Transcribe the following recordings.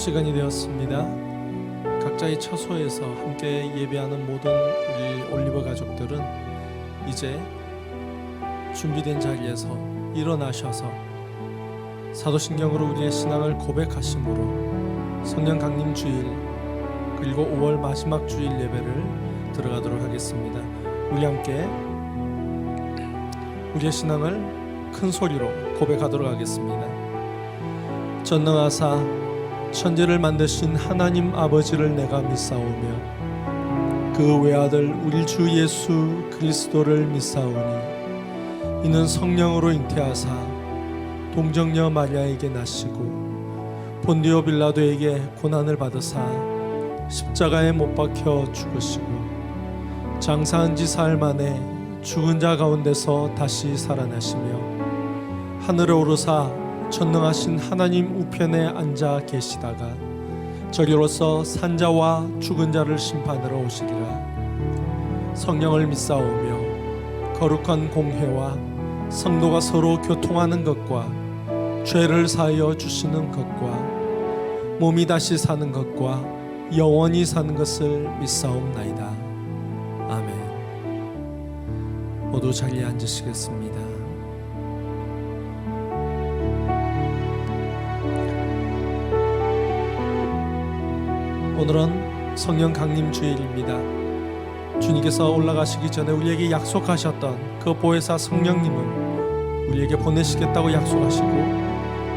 시간이 되었습니다. 각자의 처소에서 함께 예배하는 모든 우리 올리버 가족들은 이제 준비된 자리에서 일어나셔서 사도신경으로 우리의 신앙을 고백하심으로 성령 강림 주일 그리고 5월 마지막 주일 예배를 들어가도록 하겠습니다. 우리 함께 우리의 신앙을 큰 소리로 고백하도록 하겠습니다. 전능하사 천지를 만드신 하나님 아버지를 내가 믿사오며 그 외아들 우리 주 예수 그리스도를 믿사오니 이는 성령으로 잉태하사 동정녀 마리아에게 나시고 본디오 빌라도에게 고난을 받으사 십자가에 못 박혀 죽으시고 장사한 지 사흘 만에 죽은 자 가운데서 다시 살아나시며 하늘에 오르사 전능하신 하나님 우편에 앉아 계시다가 저리로서 산자와 죽은 자를 심판하러 오시리라. 성령을 믿사오며 거룩한 공회와 성도가 서로 교통하는 것과 죄를 사하여 주시는 것과 몸이 다시 사는 것과 영원히 사는 것을 믿사옵나이다. 아멘. 모두 자리에 앉으시겠습니다. 오늘은 성령 강림 주일입니다. 주님께서 올라가시기 전에 우리에게 약속하셨던 그 보혜사 성령님을 우리에게 보내시겠다고 약속하시고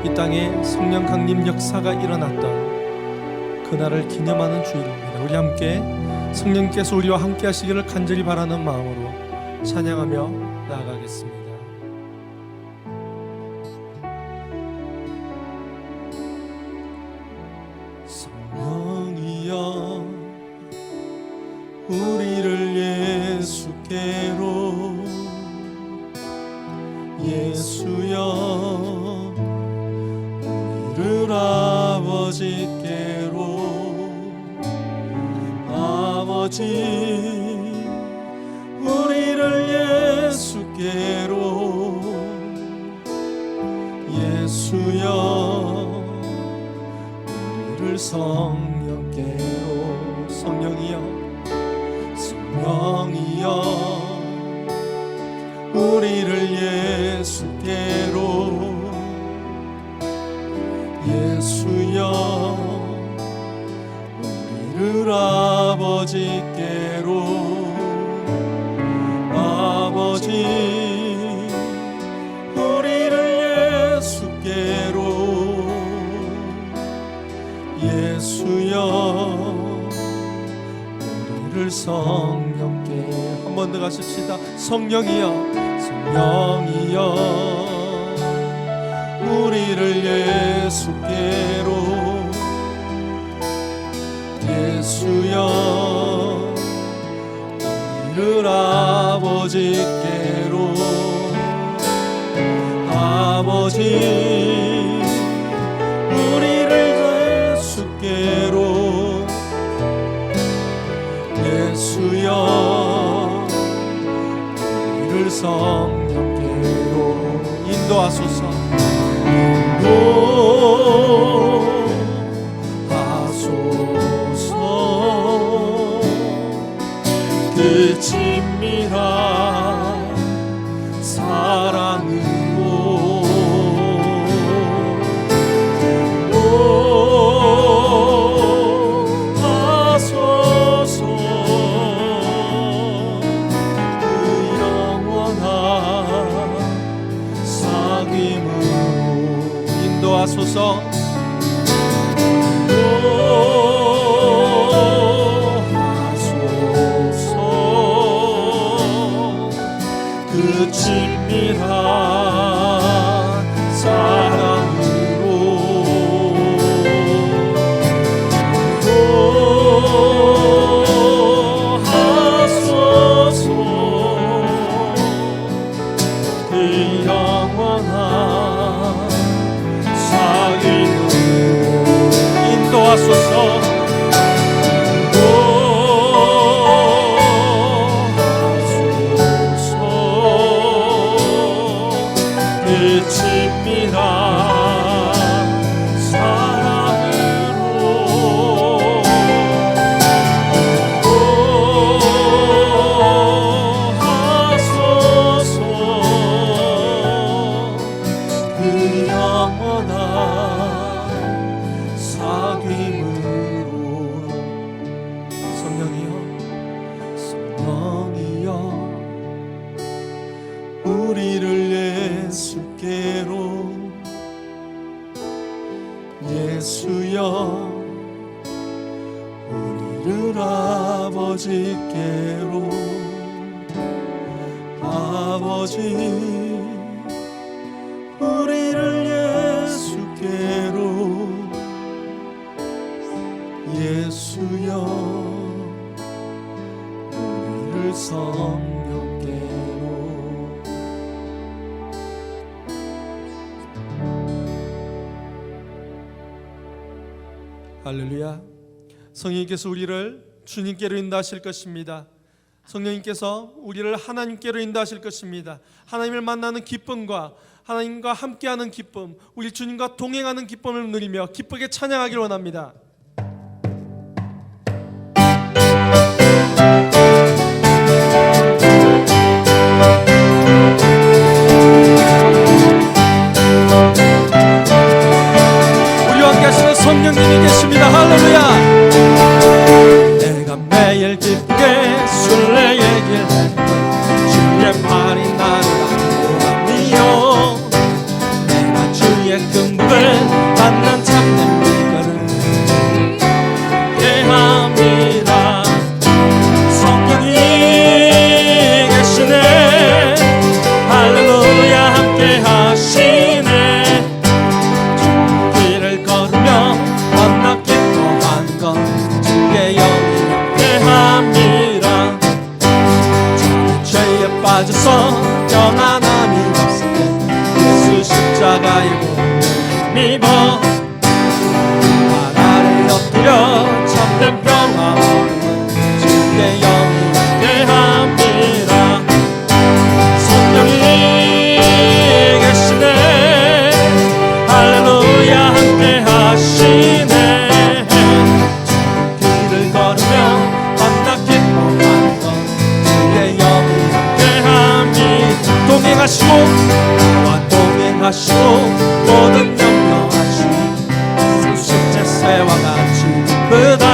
이 땅에 성령 강림 역사가 일어났던 그날을 기념하는 주일입니다. 우리 함께 성령께서 우리와 함께 하시기를 간절히 바라는 마음으로 찬양하며 나아가겠습니다. 성령이여 우리를 예수께로 예수여 우리를 아버지께로 아버지 우리를 예수께로 예수여 우리를 성령께로 성령이여 성령이여 우리를 예수께로 예수여 우리를 아버지께로 아버지 우리를 예수께로 예수여 우리를 성령께 한 번 더 가십시다. 성령이여 성령이여 우리를 예수께로 예수여 우리를 아버지께로 아버지 우리를 예수께로 예수여 우리를 성령께로 인도하소서 인도하소서 그 친밀한 사랑으로 하소서 그 영원한 사귐으로 인도하소서 인도하소서 성령이여 우리를 예수께로 예수여 우리를 아버지께로 아버지 우리를 예수께로 예수여 우리를 성령께로. 할렐루야. 성령님께서 우리를 주님께로 인도하실 것입니다. 성령님께서 우리를 하나님께로 인도하실 것입니다. 하나님을 만나는 기쁨과 하나님과 함께하는 기쁨, 우리 주님과 동행하는 기쁨을 누리며 기쁘게 찬양하기를 원합니다. 우리와 함께 하시는 성령님이 계십니다. 할렐루야. 내가 매일 기쁘게 술래 얘기를 했던 주의 팔이 나를 안보하며 내가 주의 긍휼을 받는 참된 비결을 예합니다. 성령이 계시네. 할렐루야. 함께 하시네. 길을 걸으며 만나 기뻐하는 것 주의 영이 함께합니다. 저는 죄에 빠져서 평안함이 없을 때 예수 십자가의 몸을 믿어 바다를 엎드려 참된 평화 얻는 주의 영이 함께합니다. 성령이 계시네. 할렐루야. 함께하시네. 길을 걸으며 만나 기뻐하는 것 주의 영이 함께합니다. 동행하시고 나와 동행하시고 모든 염려하시고 십자새와 같이 기쁘다.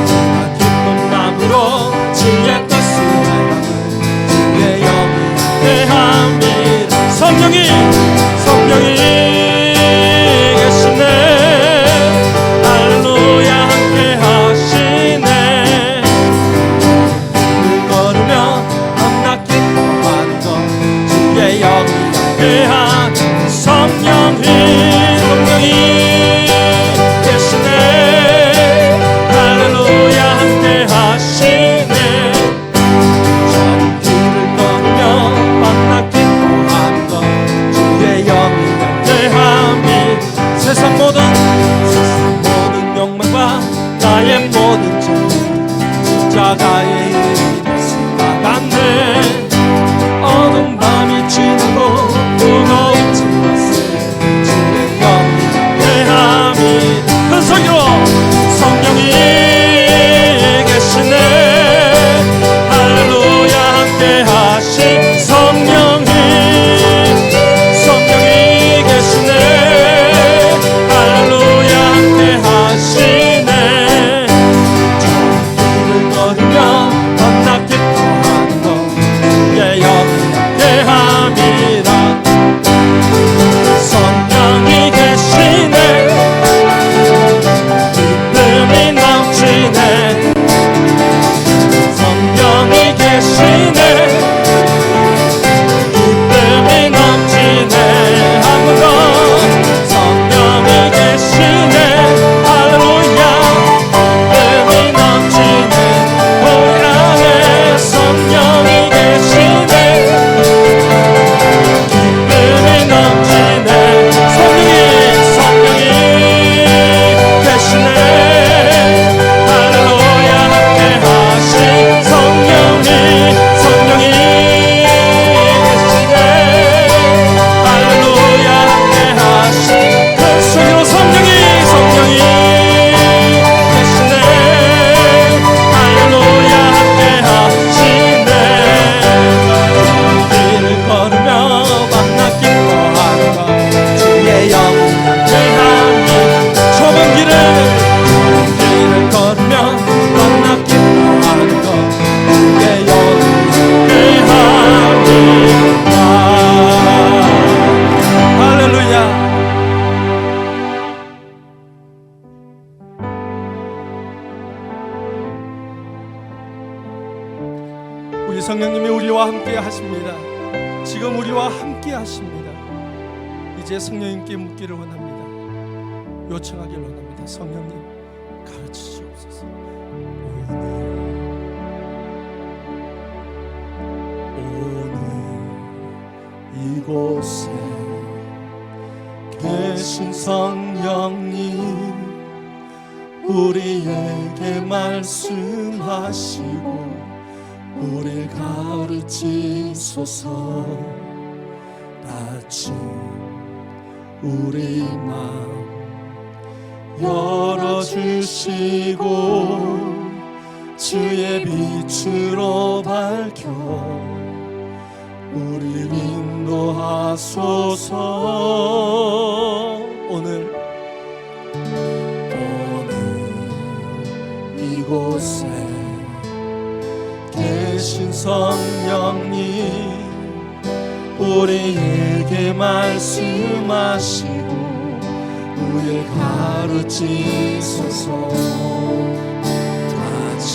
내가 기쁜 마음으로 주의 뜻을 알아가는 주의 영이 함께합니다. 성령이 계시네. 할렐루야. 함께하시네. 길을 걸으며 만나 기뻐하는 것 주의 영이 함께한 성령이 계시네. 할렐루야. 함께하시네. 저는 길을 걸으며 만나 기뻐하는 것 주의 영이 함께함이 세상 모든 욕망과 나의 모든 죄 십자가의 이름에서 나갔네. 어두운 밤이 지나고 무거운 것을 주의 영이 함께함이 큰 소리로 성령이 계시네. 할렐루야. 함께하신 성령이 계시네. 할렐루야. 함께하시네. 길을 걸으며 만나 기뻐하는 것 주의 영이 함께함이라. 성령이 계시네. 기쁨이 넘치네. 성령이 계시네. 우리 성령님이 우리와 함께 하십니다. 지금 우리와 함께 하십니다. 이제 성령님께 묻기를 원합니다. 요청하기를 원합니다. 성령님 가르치시옵소서. 오늘 이곳에 계신 성령님, 우리에게 말씀하시고 우릴 가르치소서. 닫힌 우리 마음 열어주시고 주의 빛으로 밝혀 우릴 인도하소서. 오늘 이곳에 계신 성령님, 우리에게 말씀하시고 우릴 가르치소서. 닫힌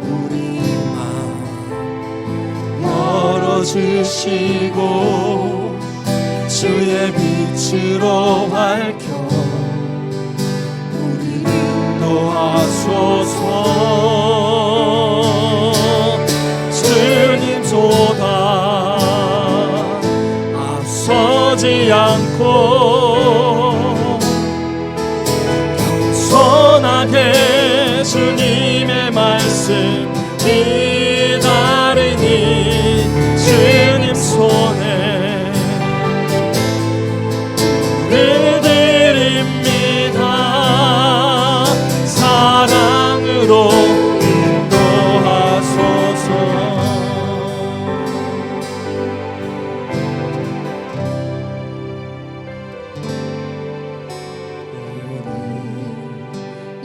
우리 마음 열어주시고 주의 빛으로 밝혀 우릴 인도하소서. 주님보다 앞서지 않고 겸손하게 주님의 말씀 기다리니 주님 손에 드립니다. 사랑으로 인도하소서.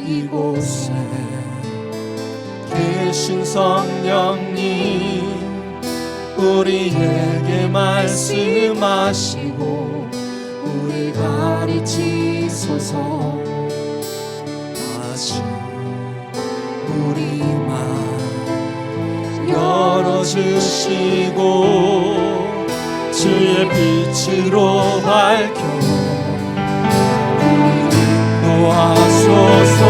이곳에 계신 성령님, 우리에게 말씀하시고 우릴 가르치소서. 다시 우리 마음 열어주시고 주의 빛으로 밝혀 우릴 인도하소서.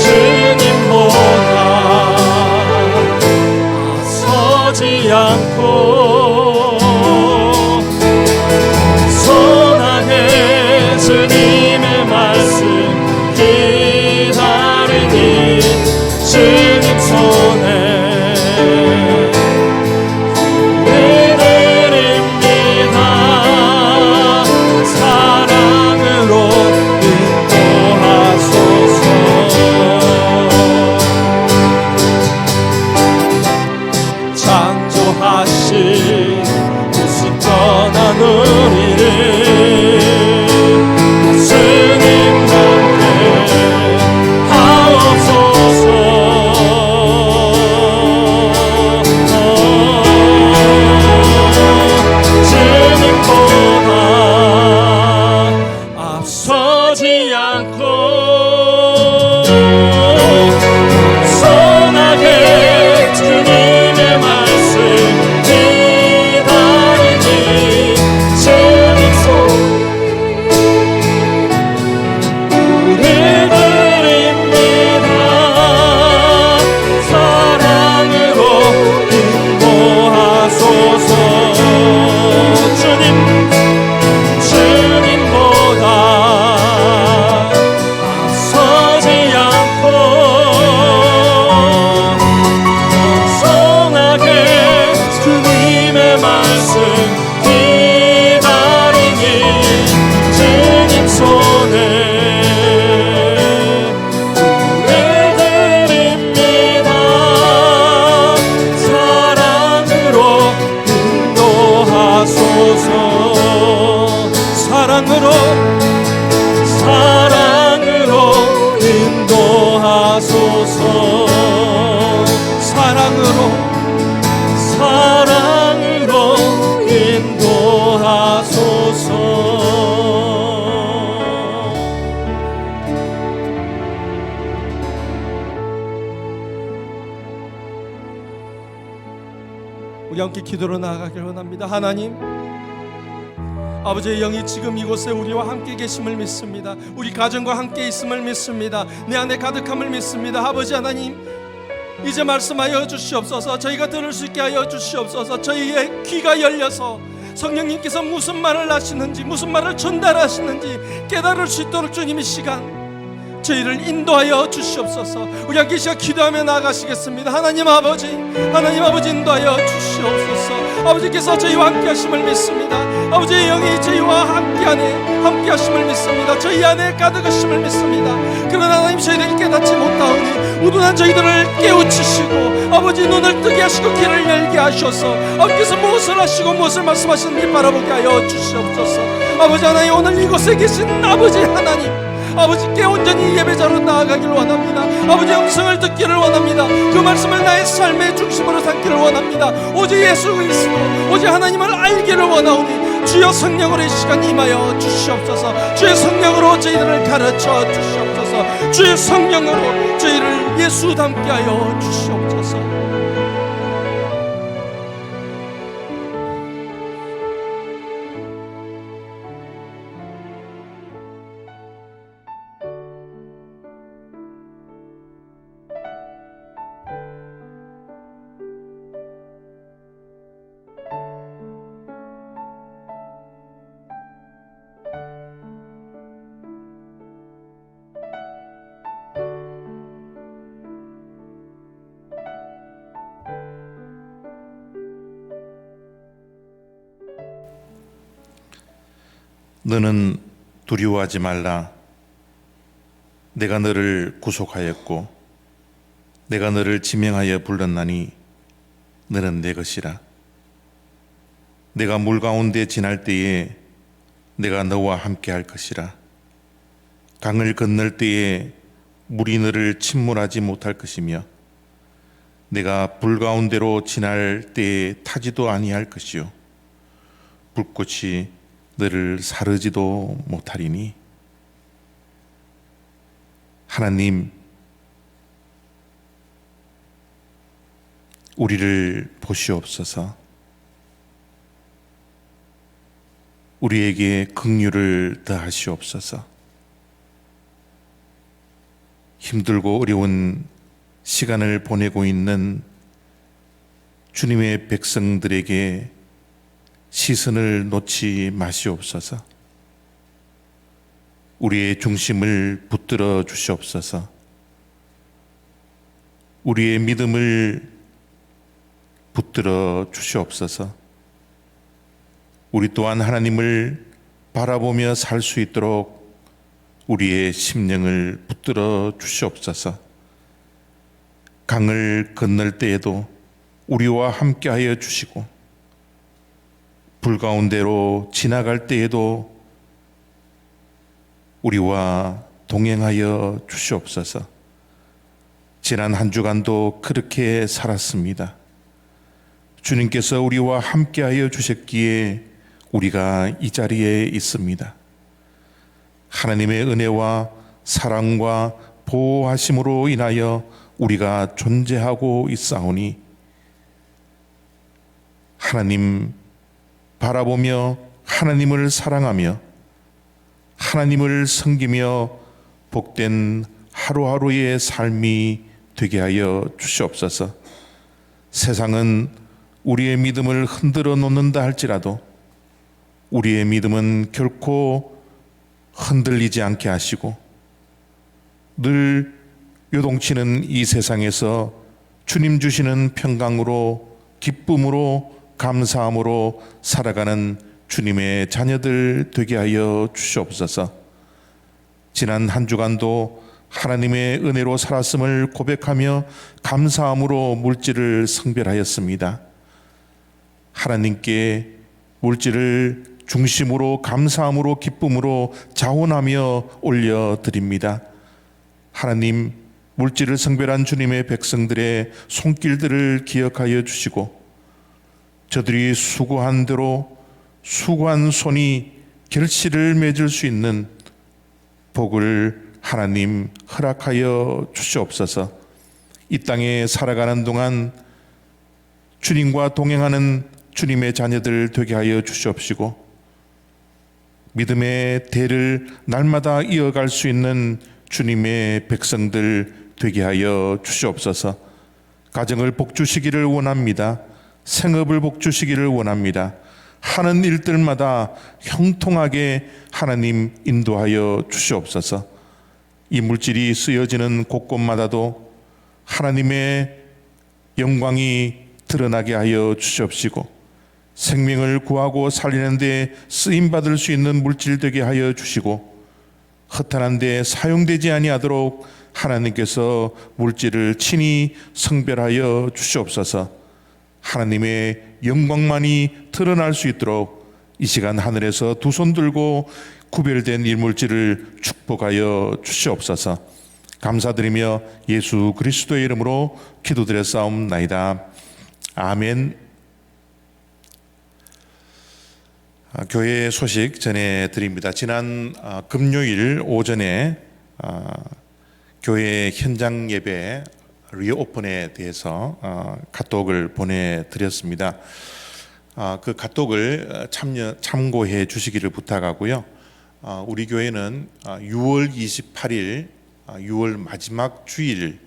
주님보다 앞서지 않고 선하게 주님의 말씀 기다리니 주님 손에 드립니다. 사랑으로 우리 함께 기도로 나아가길 원합니다. 하나님, 아버지의 영이 지금 이곳에 우리와 함께 계심을 믿습니다. 우리 가정과 함께 있음을 믿습니다. 내 안에 가득함을 믿습니다. 아버지 하나님, 이제 말씀하여 주시옵소서. 저희가 들을 수 있게 하여 주시옵소서. 저희의 귀가 열려서 성령님께서 무슨 말을 하시는지, 무슨 말을 전달하시는지 깨달을 수 있도록 주님 이 시간 저희를 인도하여 주시옵소서. 우리 함께 시작 기도하며 나아가시겠습니다. 하나님 아버지 인도하여 주시옵소서. 아버지께서 저희와 함께 하심을 믿습니다. 아버지의 영이 저희와 함께 하심을 믿습니다. 저희 안에 가득하심을 믿습니다. 그러나 하나님, 저희들이 깨닫지 못하오니 우둔한 저희들을 깨우치시고 아버지 눈을 뜨게 하시고 귀를 열게 하셔서 아버지께서 무엇을 하시고 무엇을 말씀하시는지 바라보게 하여 주시옵소서. 아버지 하나님, 오늘 이곳에 계신 아버지 하나님, 아버지께 온전히 예배자로 나아가기를 원합니다. 아버지의 음성을 듣기를 원합니다. 그 말씀을 나의 삶의 중심으로 삼기를 원합니다. 오직 예수 그리스도, 오직 하나님을 알기를 원하오니 주여 성령으로 이 시간 임하여 주시옵소서. 주의 성령으로 저희들을 가르쳐 주시옵소서. 주의 성령으로 저희를 예수 닮게 하여 주시옵소서. 너는 두려워하지 말라. 내가 너를 구속하였고 내가 너를 지명하여 불렀나니 너는 내 것이라. 내가 물 가운데 지날 때에 내가 너와 함께 할 것이라. 강을 건널 때에 물이 너를 침몰하지 못할 것이며 내가 불 가운데로 지날 때에 타지도 아니할 것이요 불꽃이 너를 사르지도 못하리니. 하나님, 우리를 보시옵소서. 우리에게 긍휼을 더하시옵소서. 힘들고 어려운 시간을 보내고 있는 주님의 백성들에게 시선을 놓지 마시옵소서. 우리의 중심을 붙들어 주시옵소서. 우리의 믿음을 붙들어 주시옵소서. 우리 또한 하나님을 바라보며 살 수 있도록 우리의 심령을 붙들어 주시옵소서. 강을 건널 때에도 우리와 함께하여 주시고 불 가운데로 지나갈 때에도 우리와 동행하여 주시옵소서. 지난 한 주간도 그렇게 살았습니다. 주님께서 우리와 함께하여 주셨기에 우리가 이 자리에 있습니다. 하나님의 은혜와 사랑과 보호하심으로 인하여 우리가 존재하고 있사오니 하나님 바라보며 하나님을 사랑하며 하나님을 섬기며 복된 하루하루의 삶이 되게 하여 주시옵소서. 세상은 우리의 믿음을 흔들어 놓는다 할지라도 우리의 믿음은 결코 흔들리지 않게 하시고 늘 요동치는 이 세상에서 주님 주시는 평강으로 기쁨으로 감사함으로 살아가는 주님의 자녀들 되게 하여 주시옵소서. 지난 한 주간도 하나님의 은혜로 살았음을 고백하며 감사함으로 물질을 성별하였습니다. 하나님께 물질을 중심으로 감사함으로 기쁨으로 자원하며 올려드립니다. 하나님, 물질을 성별한 주님의 백성들의 손길들을 기억하여 주시고 저들이 수고한 대로 수고한 손이 결실을 맺을 수 있는 복을 하나님 허락하여 주시옵소서. 이 땅에 살아가는 동안 주님과 동행하는 주님의 자녀들 되게 하여 주시옵시고, 믿음의 대를 날마다 이어갈 수 있는 주님의 백성들 되게 하여 주시옵소서. 가정을 복주시기를 원합니다. 생업을 복주시기를 원합니다. 하는 일들마다 형통하게 하나님 인도하여 주시옵소서. 이 물질이 쓰여지는 곳곳마다도 하나님의 영광이 드러나게 하여 주시옵시고, 생명을 구하고 살리는 데 쓰임받을 수 있는 물질 되게 하여 주시고, 허탄한 데 사용되지 아니하도록 하나님께서 물질을 친히 성별하여 주시옵소서. 하나님의 영광만이 드러날 수 있도록 이 시간 하늘에서 두 손 들고 구별된 이 물질을 축복하여 주시옵소서. 감사드리며 예수 그리스도의 이름으로 기도드렸사옵나이다. 아멘. 교회 소식 전해드립니다. 지난 금요일 오전에 교회 현장 예배 리오픈에 대해서 카톡을 보내드렸습니다. 그 카톡을 참고해 주시기를 부탁하고요. 우리 교회는 6월 28일 6월 마지막 주일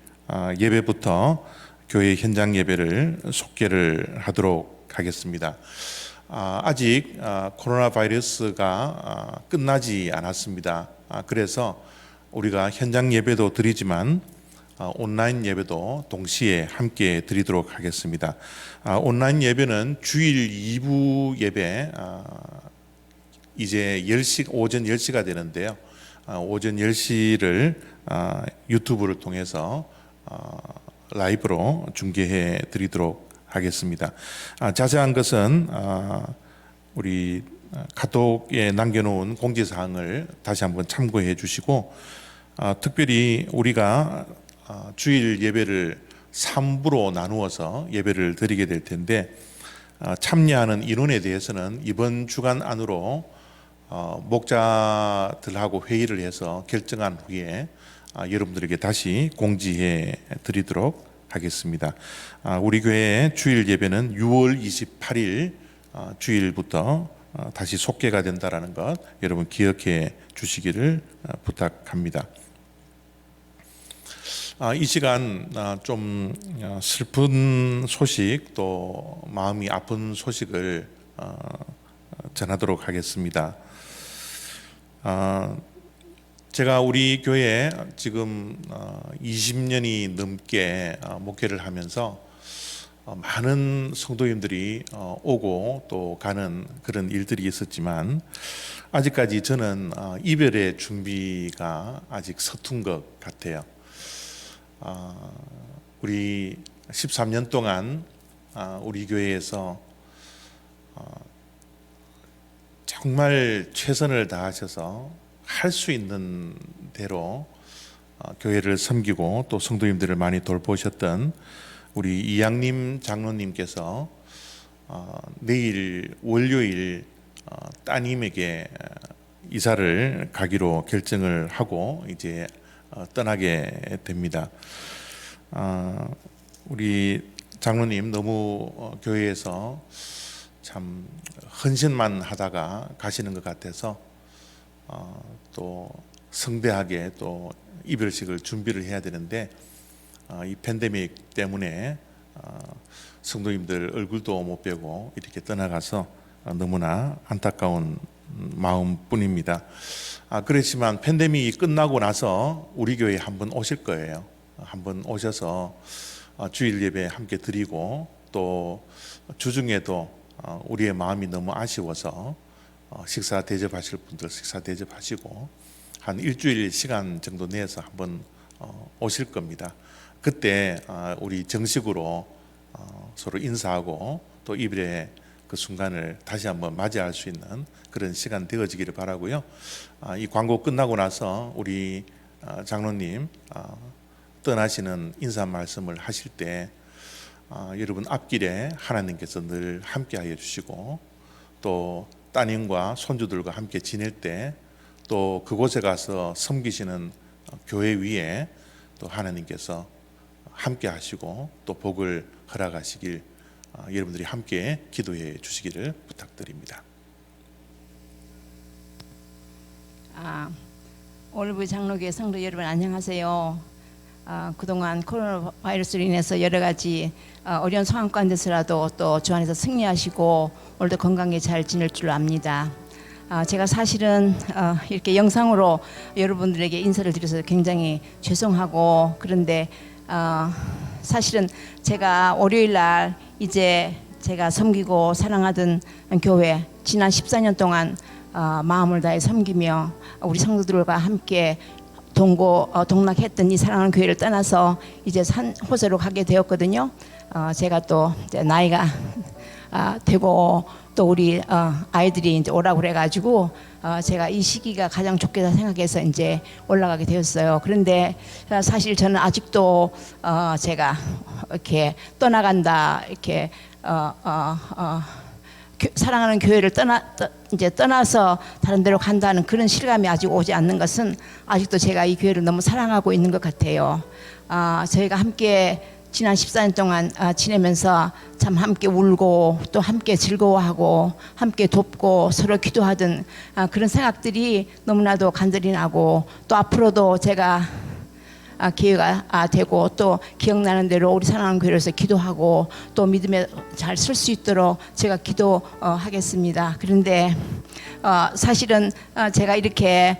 예배부터 교회 현장 예배를 속개를 하도록 하겠습니다. 아직 코로나 바이러스가 끝나지 않았습니다. 그래서 우리가 현장 예배도 드리지만 온라인 예배도 동시에 함께 드리도록 하겠습니다. 온라인 예배는 주일 2부 예배 이제 10시, 오전 10시가 되는데요. 오전 10시를 유튜브를 통해서 라이브로 중계해 드리도록 하겠습니다. 자세한 것은 우리 카톡에 남겨놓은 공지사항을 다시 한번 참고해 주시고, 특별히 우리가 주일 예배를 3부로 나누어서 예배를 드리게 될 텐데, 참여하는 인원에 대해서는 이번 주간 안으로 목자들하고 회의를 해서 결정한 후에 여러분들에게 다시 공지해 드리도록 하겠습니다. 우리 교회 주일 예배는 6월 28일 주일부터 다시 속개가 된다라는 것 여러분 기억해 주시기를 부탁합니다. 이 시간 좀 슬픈 소식 또 마음이 아픈 소식을 전하도록 하겠습니다. 제가 우리 교회에 지금 20년이 넘게 목회를 하면서 많은 성도님들이 오고 또 가는 그런 일들이 있었지만, 아직까지 저는 이별의 준비가 아직 서툰 것 같아요. 우리 13년 동안 우리 교회에서 정말 최선을 다하셔서 할 수 있는 대로 교회를 섬기고 또 성도님들을 많이 돌보셨던 우리 이양림 장로님께서 내일 월요일 따님에게 이사를 가기로 결정을 하고 이제 떠나게 됩니다. 우리 장로님 너무 교회에서 참 헌신만 하다가 가시는 것 같아서 또 성대하게 또 이별식을 준비를 해야 되는데, 이 팬데믹 때문에 성도님들 얼굴도 못 뵈고 이렇게 떠나가서 너무나 안타까운 마음뿐입니다. 그렇지만 팬데믹이 끝나고 나서 우리 교회에 한번 오실 거예요. 한번 오셔서 주일 예배 함께 드리고, 또 주중에도 우리의 마음이 너무 아쉬워서 식사 대접하실 분들 식사 대접하시고 한 일주일 시간 정도 내서 한번 오실 겁니다. 그때 우리 정식으로 서로 인사하고 또 이별의 그 순간을 다시 한번 맞이할 수 있는 그런 시간 되어지기를 바라고요. 이 광고 끝나고 나서 우리 장로님 떠나시는 인사 말씀을 하실 때 여러분 앞길에 하나님께서 늘 함께하여 주시고, 또 따님과 손주들과 함께 지낼 때 또 그곳에 가서 섬기시는 교회 위에 또 하나님께서 함께 하시고 또 복을 허락하시길 여러분들이 함께 기도해 주시기를 부탁드립니다. 올리브 장로교회 성도 여러분 안녕하세요. 그동안 코로나 바이러스로 인해서 여러 가지 어려운 상황 가운데서라도 또 주 안에서 승리하시고 오늘도 건강히 잘 지낼 줄 압니다. 제가 사실은 이렇게 영상으로 여러분들에게 인사를 드려서 굉장히 죄송하고, 그런데 사실은 제가 월요일 날 이제 제가 섬기고 사랑하던 교회, 지난 14년 동안 마음을 다해 섬기며 우리 성도들과 함께 동락했던 이 사랑하는 교회를 떠나서 이제 산 호세로 가게 되었거든요. 제가 또 이제 나이가 되고 또 우리 아이들이 이제 오라고 그래가지고 제가 이 시기가 가장 좋겠다 생각해서 이제 올라가게 되었어요. 그런데 사실 저는 아직도 제가 이렇게 떠나간다, 이렇게 사랑하는 교회를 떠나서 다른 데로 간다는 그런 실감이 아직 오지 않는 것은 아직도 제가 이 교회를 너무 사랑하고 있는 것 같아요. 저희가 함께 지난 14년 동안 지내면서 참 함께 울고 또 함께 즐거워하고 함께 돕고 서로 기도하던 그런 생각들이 너무나도 간절히 나고, 또 앞으로도 제가 기회가 되고 또 기억나는 대로 우리 사랑하는 교회에서 기도하고 또 믿음에 잘 설 수 있도록 제가 기도하겠습니다. 그런데 사실은 제가 이렇게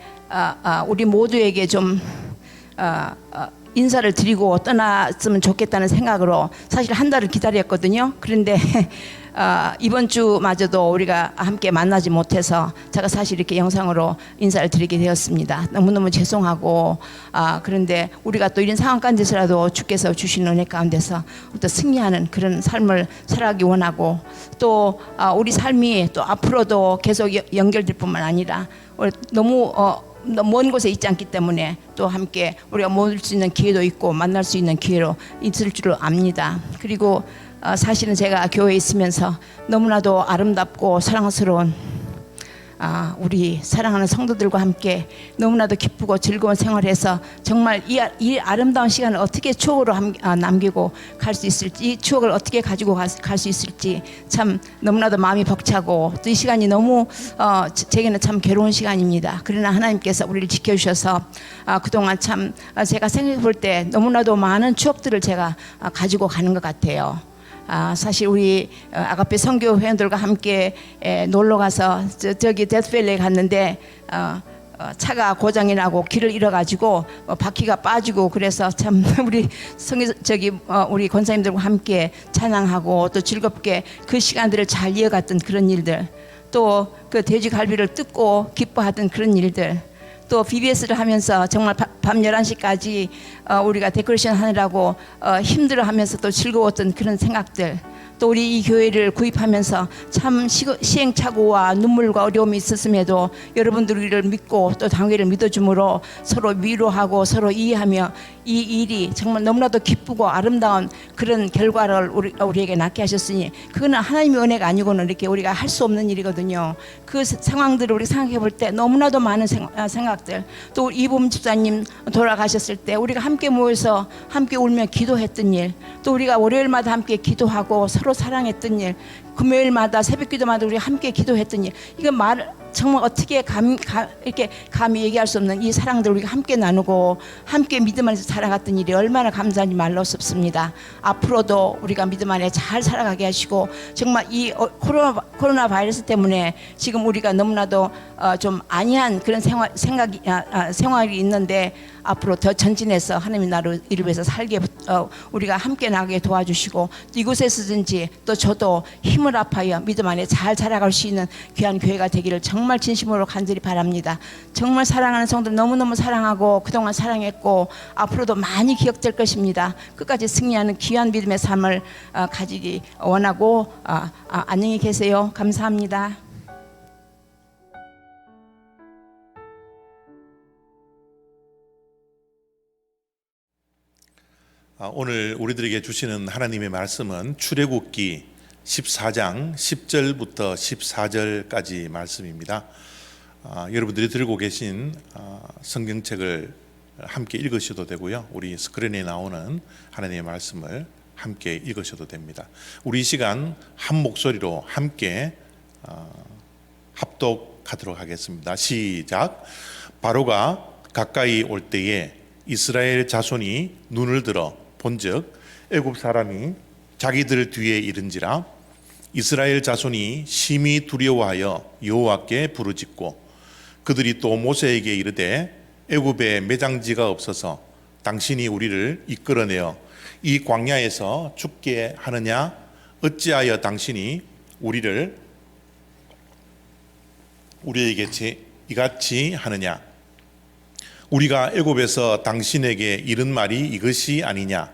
우리 모두에게 좀 인사를 드리고 떠났으면 좋겠다는 생각으로 사실 한 달을 기다렸거든요. 그런데 이번 주마저도 우리가 함께 만나지 못해서 제가 사실 이렇게 영상으로 인사를 드리게 되었습니다. 너무너무 죄송하고, 그런데 우리가 또 이런 상황 가운데서라도 주께서 주시는 은혜 가운데서 또 승리하는 그런 삶을 살아가기 원하고, 또 우리 삶이 또 앞으로도 계속 연결될 뿐만 아니라 너무 먼 곳에 있지 않기 때문에 또 함께 우리가 모일 수 있는 기회도 있고 만날 수 있는 기회로 있을 줄 압니다. 그리고 사실은 제가 교회에 있으면서 너무나도 아름답고 사랑스러운 우리 사랑하는 성도들과 함께 너무나도 기쁘고 즐거운 생활해서 정말 이 아름다운 시간을 어떻게 추억으로 남기고 갈 수 있을지, 이 추억을 어떻게 가지고 갈 수 있을지 참 너무나도 마음이 벅차고, 또 이 시간이 너무 제게는 참 괴로운 시간입니다. 그러나 하나님께서 우리를 지켜주셔서 그동안 참 제가 생각해 볼 때 너무나도 많은 추억들을 제가 가지고 가는 것 같아요. 사실 우리 아가페 선교 회원들과 함께 놀러 가서 저기 데스밸리에 갔는데 차가 고장이 나고 길을 잃어가지고 바퀴가 빠지고, 그래서 참 우리 우리 권사님들과 함께 찬양하고 또 즐겁게 그 시간들을 잘 이어갔던 그런 일들, 또 그 돼지갈비를 뜯고 기뻐하던 그런 일들, 또 BBS를 하면서 정말 밤 11시까지 우리가 데코레이션 하느라고 힘들어하면서 또 즐거웠던 그런 생각들, 또 우리 이 교회를 구입하면서 참 시행착오와 눈물과 어려움이 있었음에도 여러분들 우리를 믿고 또 당회를 믿어줌으로 서로 위로하고 서로 이해하며 이 일이 정말 너무나도 기쁘고 아름다운 그런 결과를 우리에게 낳게 하셨으니, 그거는 하나님의 은혜가 아니고는 이렇게 우리가 할 수 없는 일이거든요. 그 상황들을 우리 생각해 볼 때 너무나도 많은 생각들, 또 이범 집사님 돌아가셨을 때 우리가 함께 모여서 함께 울며 기도했던 일, 또 우리가 월요일마다 함께 기도하고 서로 사랑했던 일, 금요일마다 새벽기도마다 우리 함께 기도했던 일, 이거 정말 어떻게 이렇게 감히 얘기할 수 없는 이 사랑들 우리가 함께 나누고 함께 믿음 안에서 살아갔던 일이 얼마나 감사한지 말로 수 없습니다. 앞으로도 우리가 믿음 안에 잘 살아가게 하시고, 정말 이 코로나 바이러스 때문에 지금 우리가 너무나도 좀 안이한 그런 생활이 있는데 앞으로 더 전진해서 하나님의 나라를 위해서 살게 우리가 함께 나가게 도와주시고, 이곳에서든지 또 저도 힘을 합하여 믿음 안에 잘 자라갈 수 있는 귀한 교회가 되기를 정말 진심으로 간절히 바랍니다. 정말 사랑하는 성도 너무너무 사랑하고 그동안 사랑했고 앞으로도 많이 기억될 것입니다. 끝까지 승리하는 귀한 믿음의 삶을 가지기 원하고 안녕히 계세요. 감사합니다. 오늘 우리들에게 주시는 하나님의 말씀은 출애굽기 14장 10절부터 14절까지 말씀입니다. 여러분들이 들고 계신 성경책을 함께 읽으셔도 되고요. 우리 스크린에 나오는 하나님의 말씀을 함께 읽으셔도 됩니다. 우리 이 시간 한 목소리로 함께 합독하도록 하겠습니다. 시작. 바로가 가까이 올 때에 이스라엘 자손이 눈을 들어 본즉 애굽 사람이 자기들 뒤에 이른지라. 이스라엘 자손이 심히 두려워하여 여호와께 부르짖고 그들이 또 모세에게 이르되 애굽에 매장지가 없어서 당신이 우리를 이끌어내어 이 광야에서 죽게 하느냐? 어찌하여 당신이 우리에게 이같이 하느냐? 우리가 애굽에서 당신에게 이른 말이 이것이 아니냐?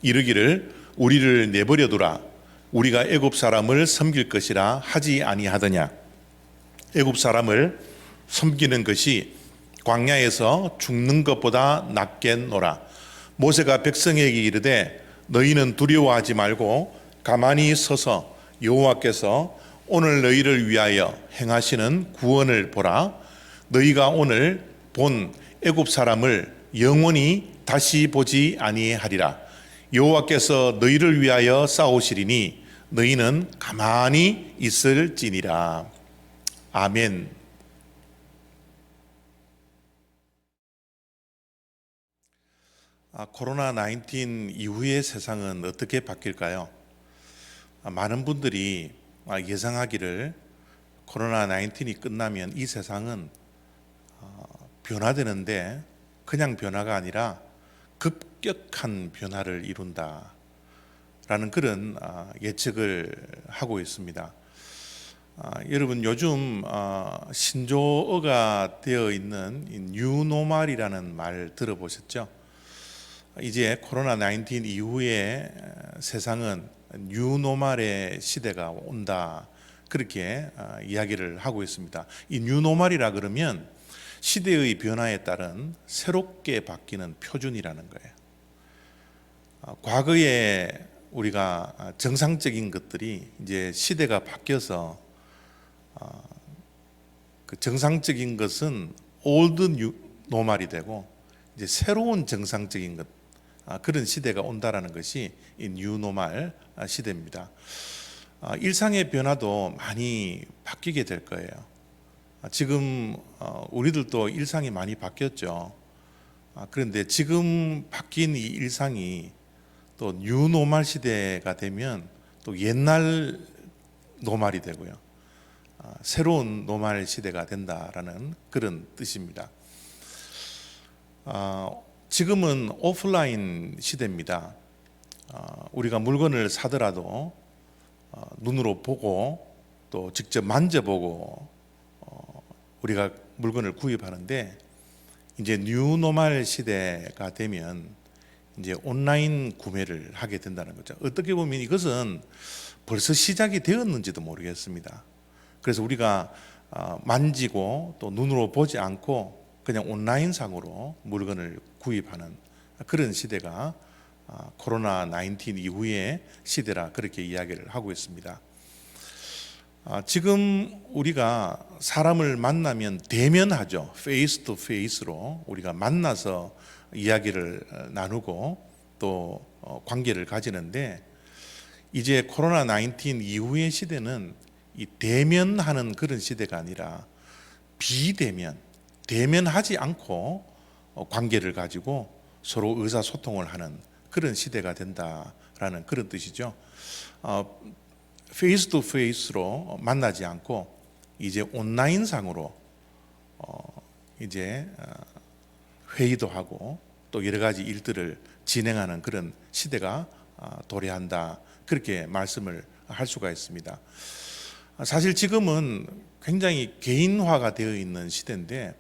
이르기를 우리를 내버려 두라. 우리가 애굽 사람을 섬길 것이라 하지 아니하더냐? 애굽 사람을 섬기는 것이 광야에서 죽는 것보다 낫겠노라. 모세가 백성에게 이르되 너희는 두려워하지 말고 가만히 서서 여호와께서 오늘 너희를 위하여 행하시는 구원을 보라. 너희가 오늘 본 애굽 사람을 영원히 다시 보지 아니하리라. 여호와께서 너희를 위하여 싸우시리니 너희는 가만히 있을지니라. 아멘. 코로나19 이후의 세상은 어떻게 바뀔까요? 많은 분들이 예상하기를 코로나19이 끝나면 이 세상은 변화되는데 그냥 변화가 아니라 급격한 변화를 이룬다라는 그런 예측을 하고 있습니다. 여러분 요즘 신조어가 되어 있는 뉴노멀이라는 말 들어보셨죠? 이제 코로나19 이후에 세상은 뉴노멀의 시대가 온다, 그렇게 이야기를 하고 있습니다. 이 뉴노멀이라 그러면 시대의 변화에 따른 새롭게 바뀌는 표준이라는 거예요. 과거에 우리가 정상적인 것들이 이제 시대가 바뀌어서 그 정상적인 것은 올드 노멀이 되고 이제 새로운 정상적인 것, 그런 시대가 온다라는 것이 이 뉴노멀 시대입니다. 일상의 변화도 많이 바뀌게 될 거예요. 지금 우리들도 일상이 많이 바뀌었죠. 그런데 지금 바뀐 이 일상이 또 뉴노멀 시대가 되면 또 옛날 노멀이 되고요. 새로운 노멀 시대가 된다라는 그런 뜻입니다. 지금은 오프라인 시대입니다. 우리가 물건을 사더라도 눈으로 보고 또 직접 만져보고 우리가 물건을 구입하는데, 이제 뉴노멀 시대가 되면 이제 온라인 구매를 하게 된다는 거죠. 어떻게 보면 이것은 벌써 시작이 되었는지도 모르겠습니다. 그래서 우리가 만지고 또 눈으로 보지 않고 그냥 온라인상으로 물건을 구입하는 그런 시대가 코로나19 이후의 시대라 그렇게 이야기를 하고 있습니다. 지금 우리가 사람을 만나면 대면하죠. 페이스 투 페이스로 우리가 만나서 이야기를 나누고 또 관계를 가지는데, 이제 코로나19 이후의 시대는 이 대면하는 그런 시대가 아니라 비대면, 대면하지 않고 관계를 가지고 서로 의사소통을 하는 그런 시대가 된다라는 그런 뜻이죠. 페이스 투 페이스로 만나지 않고 이제 온라인상으로 이제 회의도 하고 또 여러 가지 일들을 진행하는 그런 시대가 도래한다, 그렇게 말씀을 할 수가 있습니다. 사실 지금은 굉장히 개인화가 되어 있는 시대인데,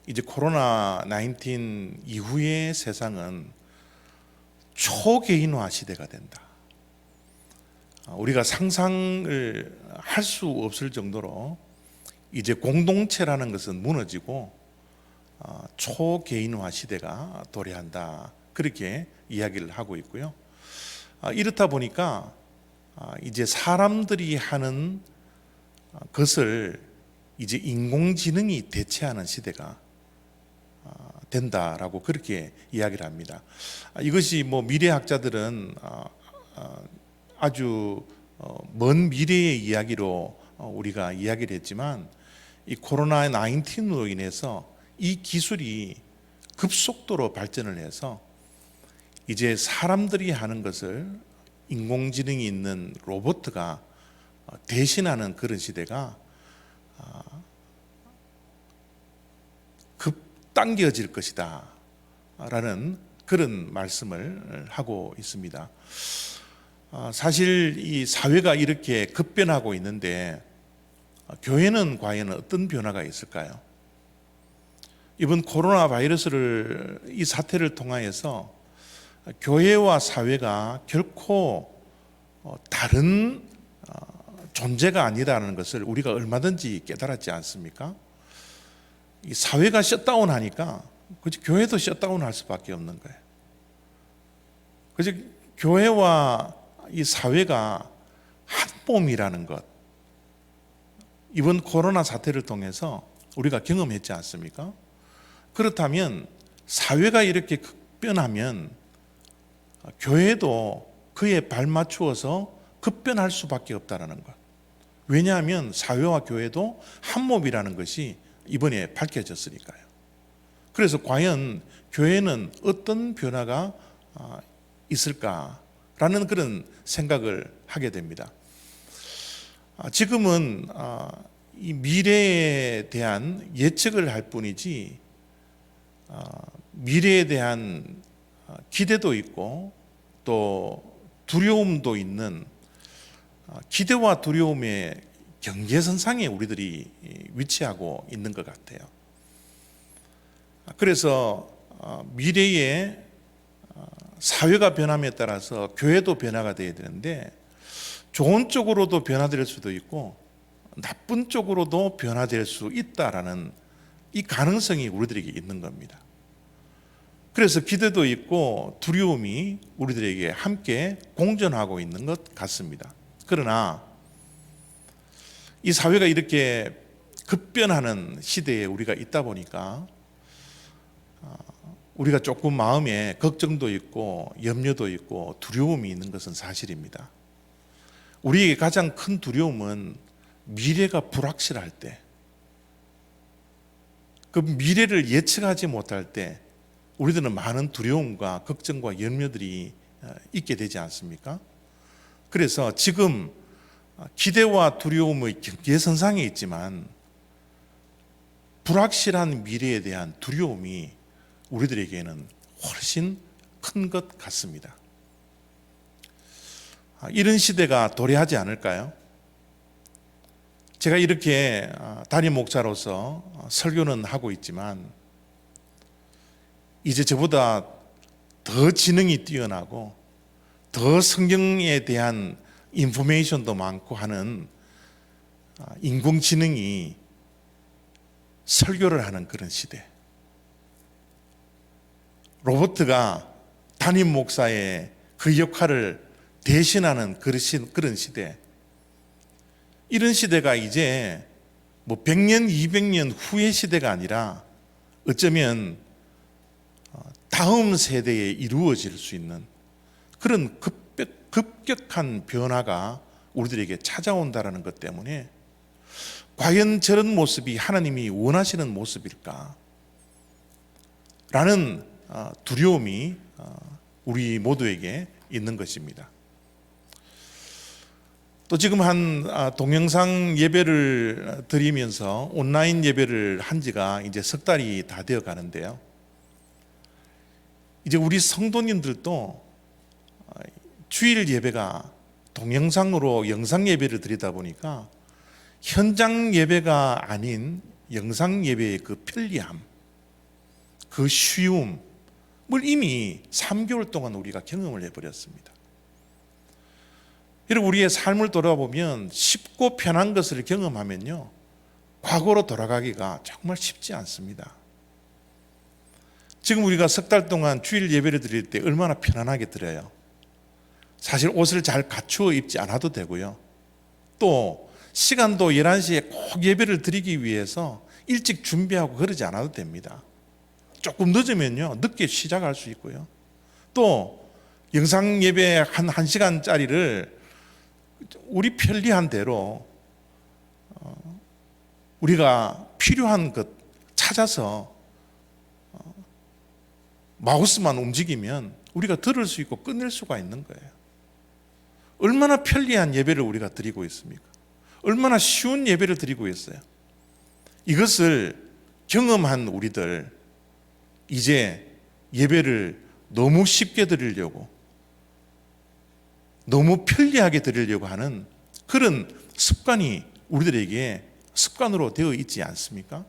이제 코로나19 이후의 세상은 초개인화 시대가 된다. 우리가 상상을 할 수 없을 정도로 이제 공동체라는 것은 무너지고 초개인화 시대가 도래한다, 그렇게 이야기를 하고 있고요. 이렇다 보니까 이제 사람들이 하는 것을 이제 인공지능이 대체하는 시대가 된다라고 그렇게 이야기를 합니다. 이것이 뭐 미래학자들은 아주 먼 미래의 이야기로 우리가 이야기를 했지만 이 코로나 19으로 인해서 이 기술이 급속도로 발전을 해서 이제 사람들이 하는 것을 인공지능이 있는 로봇가 대신하는 그런 시대가 급당겨질 것이다 라는 그런 말씀을 하고 있습니다. 사실 이 사회가 이렇게 급변하고 있는데 교회는 과연 어떤 변화가 있을까요? 이번 코로나 바이러스를 이 사태를 통하여서 교회와 사회가 결코 다른 존재가 아니라는 것을 우리가 얼마든지 깨달았지 않습니까? 이 사회가 셧다운하니까 그치 교회도 셧다운할 수밖에 없는 거예요. 그치 교회와 이 사회가 한 몸이라는 것, 이번 코로나 사태를 통해서 우리가 경험했지 않습니까? 그렇다면 사회가 이렇게 급변하면 교회도 그에 발맞추어서 급변할 수밖에 없다는 것. 왜냐하면 사회와 교회도 한 몸이라는 것이 이번에 밝혀졌으니까요. 그래서 과연 교회는 어떤 변화가 있을까라는 그런 생각을 하게 됩니다. 지금은 이 미래에 대한 예측을 할 뿐이지 미래에 대한 기대도 있고 또 두려움도 있는 기대와 두려움의 경계선상에 우리들이 위치하고 있는 것 같아요. 그래서 미래에 사회가 변함에 따라서 교회도 변화가 되어야 되는데 좋은 쪽으로도 변화될 수도 있고 나쁜 쪽으로도 변화될 수 있다라는 이 가능성이 우리들에게 있는 겁니다. 그래서 기대도 있고 두려움이 우리들에게 함께 공존하고 있는 것 같습니다. 그러나 이 사회가 이렇게 급변하는 시대에 우리가 있다 보니까 우리가 조금 마음에 걱정도 있고 염려도 있고 두려움이 있는 것은 사실입니다. 우리에게 가장 큰 두려움은 미래가 불확실할 때, 그 미래를 예측하지 못할 때 우리들은 많은 두려움과 걱정과 염려들이 있게 되지 않습니까? 그래서 지금 기대와 두려움의 경계선상에 있지만 불확실한 미래에 대한 두려움이 우리들에게는 훨씬 큰 것 같습니다. 이런 시대가 도래하지 않을까요? 제가 이렇게 담임 목사로서 설교는 하고 있지만 이제 저보다 더 지능이 뛰어나고 더 성경에 대한 인포메이션도 많고 하는 인공지능이 설교를 하는 그런 시대, 로봇가 담임 목사의 그 역할을 대신하는 그런 시대, 이런 시대가 이제 뭐 100년, 200년 후의 시대가 아니라 어쩌면 다음 세대에 이루어질 수 있는 그런 급격한 변화가 우리들에게 찾아온다는 것 때문에 과연 저런 모습이 하나님이 원하시는 모습일까? 라는 두려움이 우리 모두에게 있는 것입니다. 또 지금 한 동영상 예배를 드리면서 온라인 예배를 한 지가 이제 석 달이 다 되어 가는데요. 이제 우리 성도님들도 주일 예배가 동영상으로 영상 예배를 드리다 보니까 현장 예배가 아닌 영상 예배의 그 편리함, 그 쉬움을 이미 3개월 동안 우리가 경험을 해버렸습니다. 여러분, 우리의 삶을 돌아보면 쉽고 편한 것을 경험하면요, 과거로 돌아가기가 정말 쉽지 않습니다. 지금 우리가 석 달 동안 주일 예배를 드릴 때 얼마나 편안하게 드려요. 사실 옷을 잘 갖추어 입지 않아도 되고요. 또 시간도 11시에 꼭 예배를 드리기 위해서 일찍 준비하고 그러지 않아도 됩니다. 조금 늦으면요, 늦게 시작할 수 있고요. 또 영상 예배 한 1시간짜리를 우리 편리한 대로 우리가 필요한 것 찾아서 마우스만 움직이면 우리가 들을 수 있고 끝낼 수가 있는 거예요. 얼마나 편리한 예배를 우리가 드리고 있습니까? 얼마나 쉬운 예배를 드리고 있어요. 이것을 경험한 우리들, 이제 예배를 너무 쉽게 드리려고, 너무 편리하게 드리려고 하는 그런 습관이 우리들에게 습관으로 되어 있지 않습니까?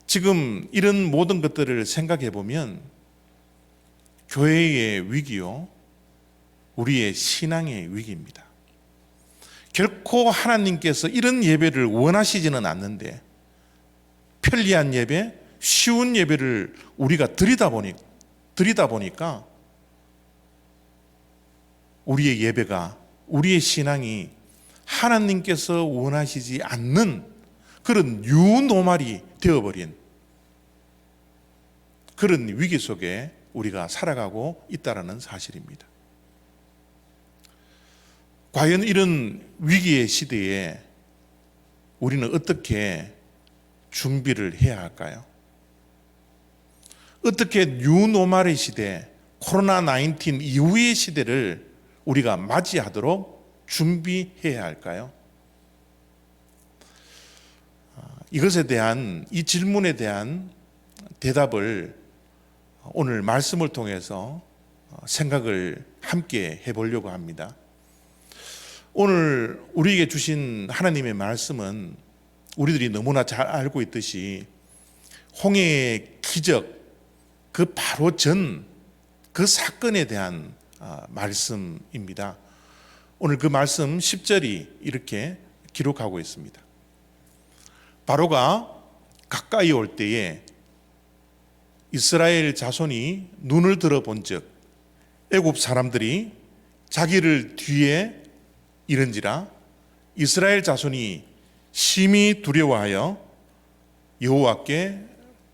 지금 이런 모든 것들을 생각해 보면 교회의 위기요, 우리의 신앙의 위기입니다. 결코 하나님께서 이런 예배를 원하시지는 않는데, 편리한 예배, 쉬운 예배를 우리가 드리다 보니까 우리의 예배가, 우리의 신앙이 하나님께서 원하시지 않는 그런 유노말이 되어버린 그런 위기 속에 우리가 살아가고 있다는 사실입니다. 과연 이런 위기의 시대에 우리는 어떻게 준비를 해야 할까요? 어떻게 뉴노멀의 시대, 코로나19 이후의 시대를 우리가 맞이하도록 준비해야 할까요? 이것에 대한, 이 질문에 대한 대답을 오늘 말씀을 통해서 생각을 함께 해보려고 합니다. 오늘 우리에게 주신 하나님의 말씀은 우리들이 너무나 잘 알고 있듯이 홍해의 기적, 그 바로 전 그 사건에 대한 말씀입니다. 오늘 그 말씀 10절이 이렇게 기록하고 있습니다. 바로가 가까이 올 때에 이스라엘 자손이 눈을 들어본 즉 애굽 사람들이 자기를 뒤에 이른지라 이스라엘 자손이 심히 두려워하여 여호와께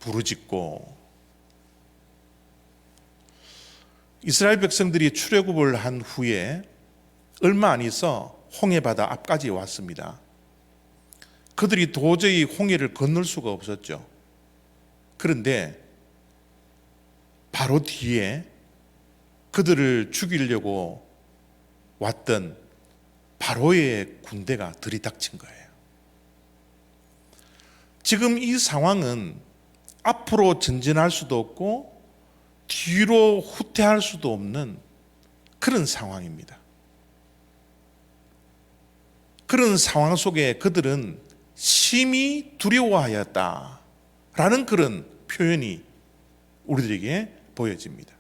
부르짖고. 이스라엘 백성들이 출애굽을 한 후에 얼마 안 있어 홍해 바다 앞까지 왔습니다. 그들이 도저히 홍해를 건널 수가 없었죠. 그런데 바로 뒤에 그들을 죽이려고 왔던 바로의 군대가 들이닥친 거예요. 지금 이 상황은 앞으로 전진할 수도 없고 뒤로 후퇴할 수도 없는 그런 상황입니다. 그런 상황 속에 그들은 심히 두려워하였다라는 그런 표현이 우리들에게 보여집니다.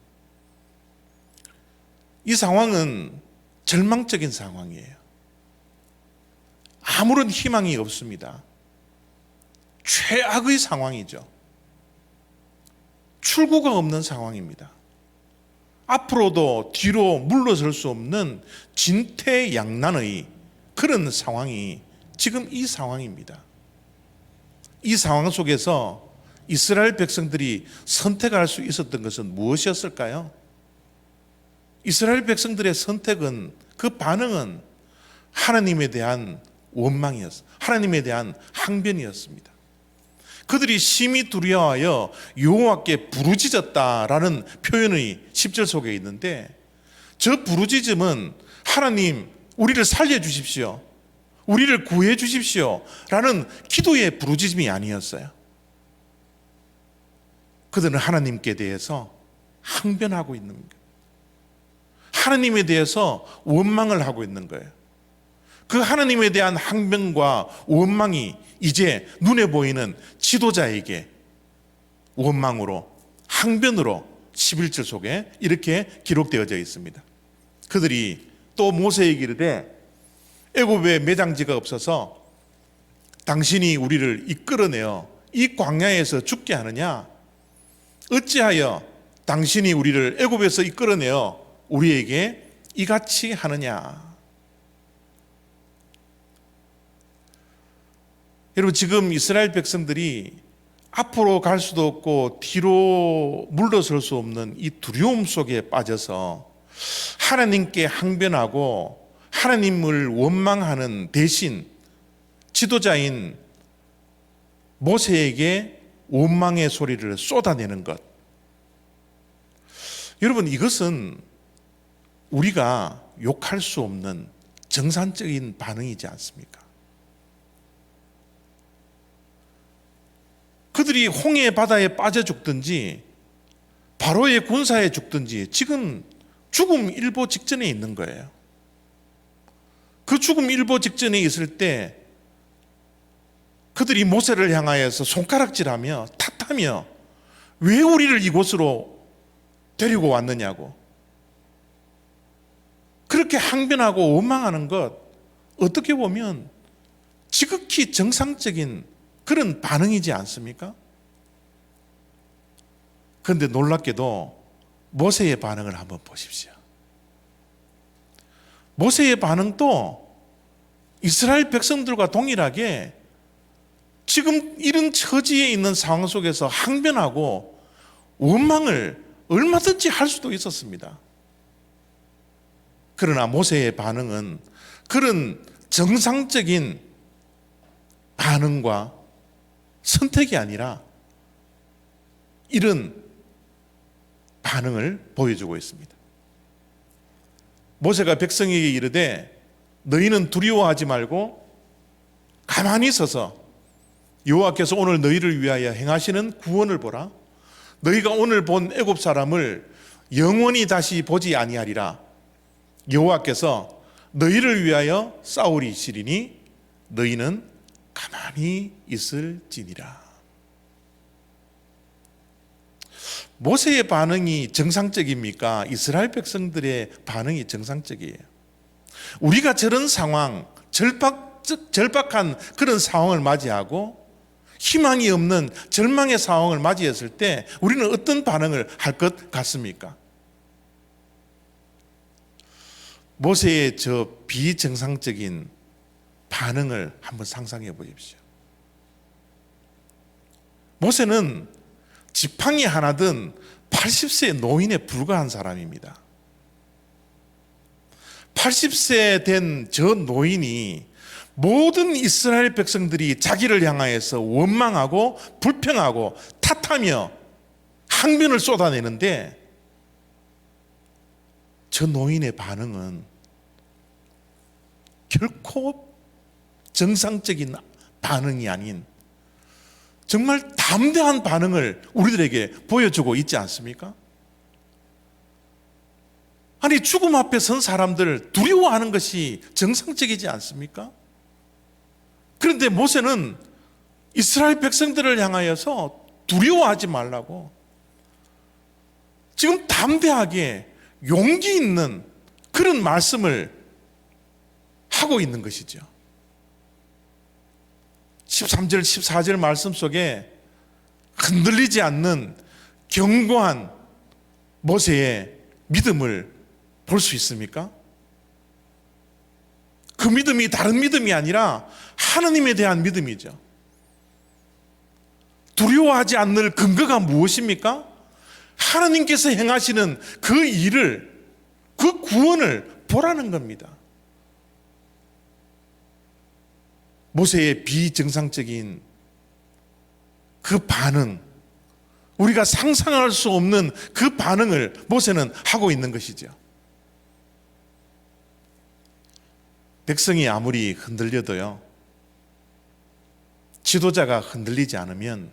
이 상황은 절망적인 상황이에요. 아무런 희망이 없습니다. 최악의 상황이죠. 출구가 없는 상황입니다. 앞으로도 뒤로 물러설 수 없는 진퇴양난의 그런 상황이 지금 이 상황입니다. 이 상황 속에서 이스라엘 백성들이 선택할 수 있었던 것은 무엇이었을까요? 이스라엘 백성들의 선택은, 그 반응은 하나님에 대한 원망이었어요. 하나님에 대한 항변이었습니다. 그들이 심히 두려워하여 여호와께 부르짖었다라는 표현이 10절 속에 있는데, 저 부르짖음은 하나님 우리를 살려주십시오, 우리를 구해 주십시오 라는 기도의 부르짖음이 아니었어요. 그들은 하나님께 대해서 항변하고 있는 거예요. 하나님에 대해서 원망을 하고 있는 거예요. 그 하나님에 대한 항변과 원망이 이제 눈에 보이는 지도자에게 원망으로, 항변으로 11절 속에 이렇게 기록되어져 있습니다. 그들이 또 모세에게 이르되 애굽에 매장지가 없어서 당신이 우리를 이끌어내어 이 광야에서 죽게 하느냐? 어찌하여 당신이 우리를 애굽에서 이끌어내어 우리에게 이같이 하느냐? 여러분, 지금 이스라엘 백성들이 앞으로 갈 수도 없고 뒤로 물러설 수 없는 이 두려움 속에 빠져서 하나님께 항변하고 하나님을 원망하는 대신 지도자인 모세에게 원망의 소리를 쏟아내는 것. 여러분, 이것은 우리가 욕할 수 없는 정상적인 반응이지 않습니까? 그들이 홍해 바다에 빠져 죽든지 바로의 군사에 죽든지 지금 죽음 일보 직전에 있는 거예요. 그 죽음 일보 직전에 있을 때 그들이 모세를 향하여서 손가락질하며 탓하며 왜 우리를 이곳으로 데리고 왔느냐고 그렇게 항변하고 원망하는 것, 어떻게 보면 지극히 정상적인 그런 반응이지 않습니까? 그런데 놀랍게도 모세의 반응을 한번 보십시오. 모세의 반응도 이스라엘 백성들과 동일하게 지금 이런 처지에 있는 상황 속에서 항변하고 원망을 얼마든지 할 수도 있었습니다. 그러나 모세의 반응은 그런 정상적인 반응과 선택이 아니라 이런 반응을 보여주고 있습니다. 모세가 백성에게 이르되 너희는 두려워하지 말고 가만히 서서 여호와께서 오늘 너희를 위하여 행하시는 구원을 보라. 너희가 오늘 본 애굽 사람을 영원히 다시 보지 아니하리라. 여호와께서 너희를 위하여 싸우리시리니 너희는 가만히 있을지니라. 모세의 반응이 정상적입니까? 이스라엘 백성들의 반응이 정상적이에요. 우리가 저런 상황, 절박한 그런 상황을 맞이하고 희망이 없는 절망의 상황을 맞이했을 때 우리는 어떤 반응을 할 것 같습니까? 모세의 저 비정상적인 반응을 한번 상상해 보십시오. 모세는 지팡이 하나 든 80세 노인에 불과한 사람입니다. 80세 된 저 노인이 모든 이스라엘 백성들이 자기를 향하여서 원망하고 불평하고 탓하며 항변을 쏟아내는데 저 노인의 반응은 결코 정상적인 반응이 아닌 정말 담대한 반응을 우리들에게 보여주고 있지 않습니까? 아니, 죽음 앞에 선 사람들 두려워하는 것이 정상적이지 않습니까? 그런데 모세는 이스라엘 백성들을 향하여서 두려워하지 말라고 지금 담대하게 용기 있는 그런 말씀을 하고 있는 것이죠. 13절, 14절 말씀 속에 흔들리지 않는 견고한 모세의 믿음을 볼 수 있습니까? 그 믿음이 다른 믿음이 아니라 하나님에 대한 믿음이죠. 두려워하지 않을 근거가 무엇입니까? 하나님께서 행하시는 그 일을, 그 구원을 보라는 겁니다. 모세의 비정상적인 그 반응, 우리가 상상할 수 없는 그 반응을 모세는 하고 있는 것이죠. 백성이 아무리 흔들려도요, 지도자가 흔들리지 않으면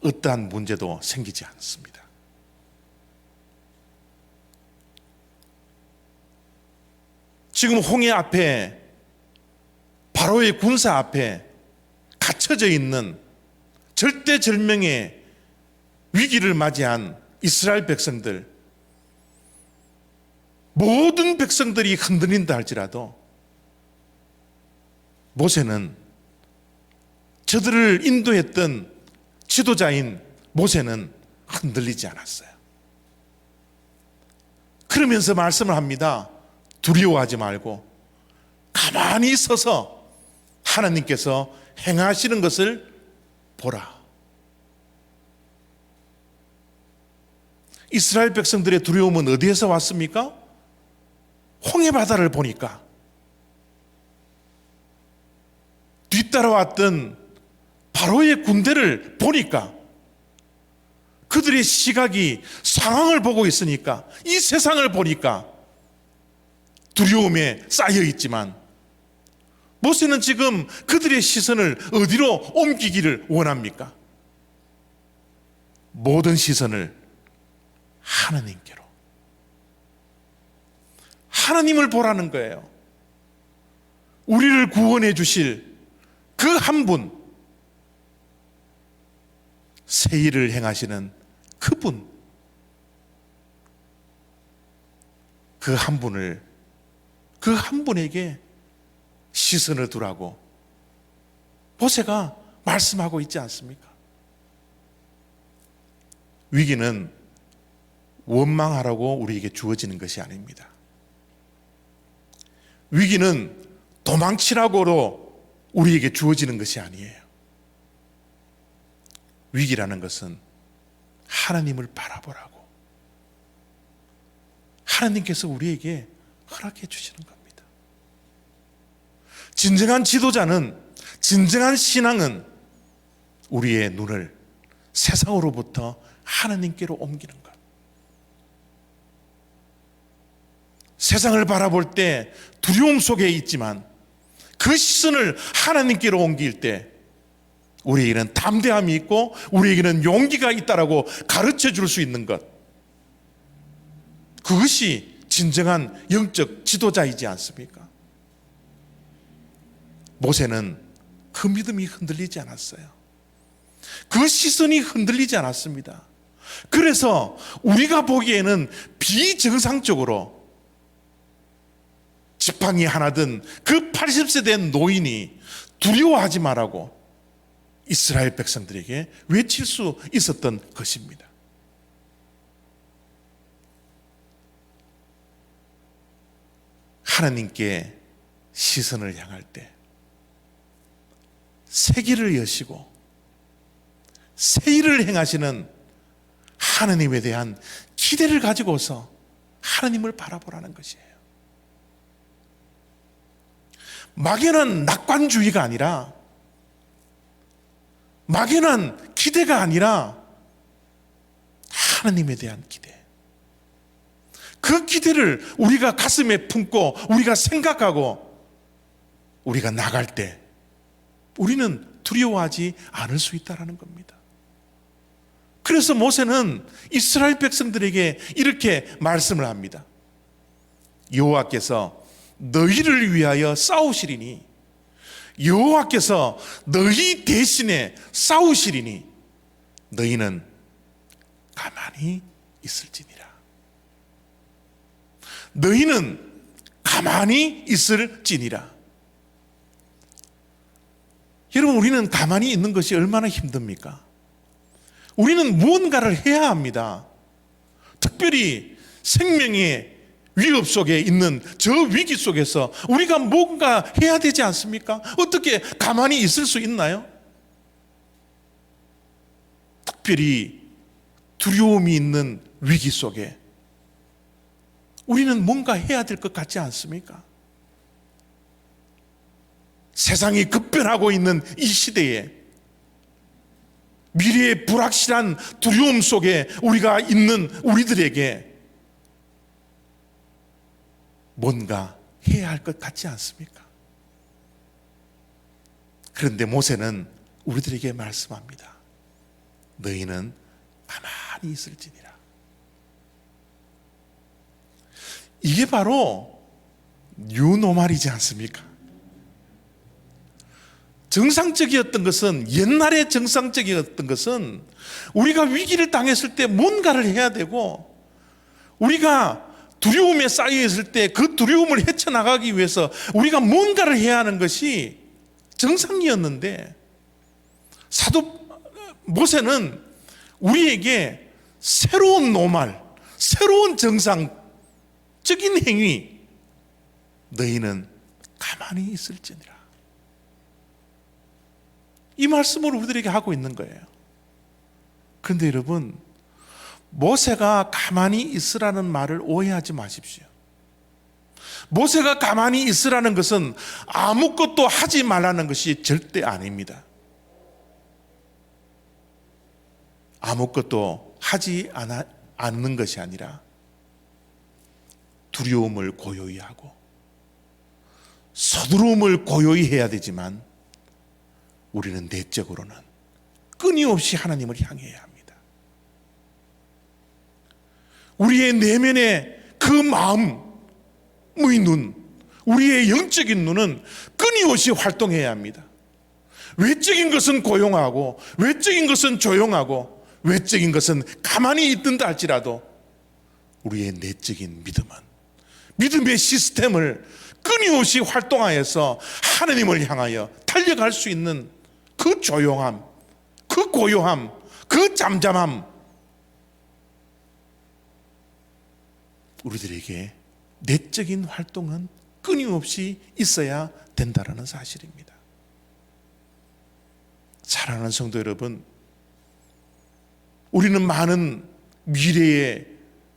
어떠한 문제도 생기지 않습니다. 지금 홍해 앞에, 바로의 군사 앞에 갇혀져 있는 절대절명의 위기를 맞이한 이스라엘 백성들, 모든 백성들이 흔들린다 할지라도 모세는, 저들을 인도했던 지도자인 모세는 흔들리지 않았어요. 그러면서 말씀을 합니다. 두려워하지 말고 가만히 서서 하나님께서 행하시는 것을 보라. 이스라엘 백성들의 두려움은 어디에서 왔습니까? 홍해 바다를 보니까, 뒤따라왔던 바로의 군대를 보니까, 그들의 시각이 상황을 보고 있으니까, 이 세상을 보니까 두려움에 쌓여 있지만, 모세는 지금 그들의 시선을 어디로 옮기기를 원합니까? 모든 시선을 하나님께로, 하나님을 보라는 거예요. 우리를 구원해 주실 그 한 분, 새 일을 행하시는 그분, 그 한 분을, 그 한 분에게 시선을 두라고 모세가 말씀하고 있지 않습니까? 위기는 원망하라고 우리에게 주어지는 것이 아닙니다. 위기는 도망치라고로 우리에게 주어지는 것이 아니에요. 위기라는 것은 하나님을 바라보라고 하나님께서 우리에게 허락해 주시는 겁니다. 진정한 지도자는, 진정한 신앙은 우리의 눈을 세상으로부터 하나님께로 옮기는 것. 세상을 바라볼 때 두려움 속에 있지만 그 시선을 하나님께로 옮길 때 우리에게는 담대함이 있고 우리에게는 용기가 있다라고 가르쳐 줄 수 있는 것, 그것이 진정한 영적 지도자이지 않습니까? 모세는 그 믿음이 흔들리지 않았어요. 그 시선이 흔들리지 않았습니다. 그래서 우리가 보기에는 비정상적으로 지팡이 하나 든 그 80세 된 노인이 두려워하지 말라고 이스라엘 백성들에게 외칠 수 있었던 것입니다. 하나님께 시선을 향할 때 세계를 여시고 새 일을 행하시는 하나님에 대한 기대를 가지고서 하나님을 바라보라는 것이에요. 막연한 낙관주의가 아니라, 막연한 기대가 아니라 하나님에 대한 기대, 그 기대를 우리가 가슴에 품고 우리가 생각하고 우리가 나갈 때 우리는 두려워하지 않을 수 있다는 겁니다. 그래서 모세는 이스라엘 백성들에게 이렇게 말씀을 합니다. 여호와께서 너희를 위하여 싸우시리니, 여호와께서 너희 대신에 싸우시리니 너희는 가만히 있을지니라. 너희는 가만히 있을지니라. 여러분, 우리는 가만히 있는 것이 얼마나 힘듭니까? 우리는 무언가를 해야 합니다. 특별히 생명의 위협 속에 있는 저 위기 속에서 우리가 뭔가 해야 되지 않습니까? 어떻게 가만히 있을 수 있나요? 특별히 두려움이 있는 위기 속에 우리는 뭔가 해야 될 것 같지 않습니까? 세상이 급변하고 있는 이 시대에 미래의 불확실한 두려움 속에 우리가 있는 우리들에게 뭔가 해야 할 것 같지 않습니까? 그런데 모세는 우리들에게 말씀합니다. 너희는 가만히 있을지니라. 이게 바로 뉴노멀이지 않습니까? 정상적이었던 것은, 옛날에 정상적이었던 것은 우리가 위기를 당했을 때 뭔가를 해야 되고, 우리가 두려움에 쌓여 있을 때 그 두려움을 헤쳐나가기 위해서 우리가 뭔가를 해야 하는 것이 정상이었는데, 사도 모세는 우리에게 새로운 노말, 새로운 정상적인 행위, 너희는 가만히 있을지니라. 이 말씀을 우리들에게 하고 있는 거예요. 그런데 여러분, 모세가 가만히 있으라는 말을 오해하지 마십시오. 모세가 가만히 있으라는 것은 아무것도 하지 말라는 것이 절대 아닙니다. 아무것도 하지 않는 것이 아니라 두려움을 고요히 하고 서두름을 고요히 해야 되지만 우리는 내적으로는 끊임없이 하나님을 향해야 합니다. 우리의 내면의 그 마음의 눈, 우리의 영적인 눈은 끊임없이 활동해야 합니다. 외적인 것은 고용하고 외적인 것은 조용하고 외적인 것은 가만히 있든다 할지라도 우리의 내적인 믿음은 믿음의 시스템을 끊임없이 활동하여서 하나님을 향하여 달려갈 수 있는 그 조용함, 그 고요함, 그 잠잠함, 우리들에게 내적인 활동은 끊임없이 있어야 된다는 사실입니다. 사랑하는 성도 여러분, 우리는 많은 미래의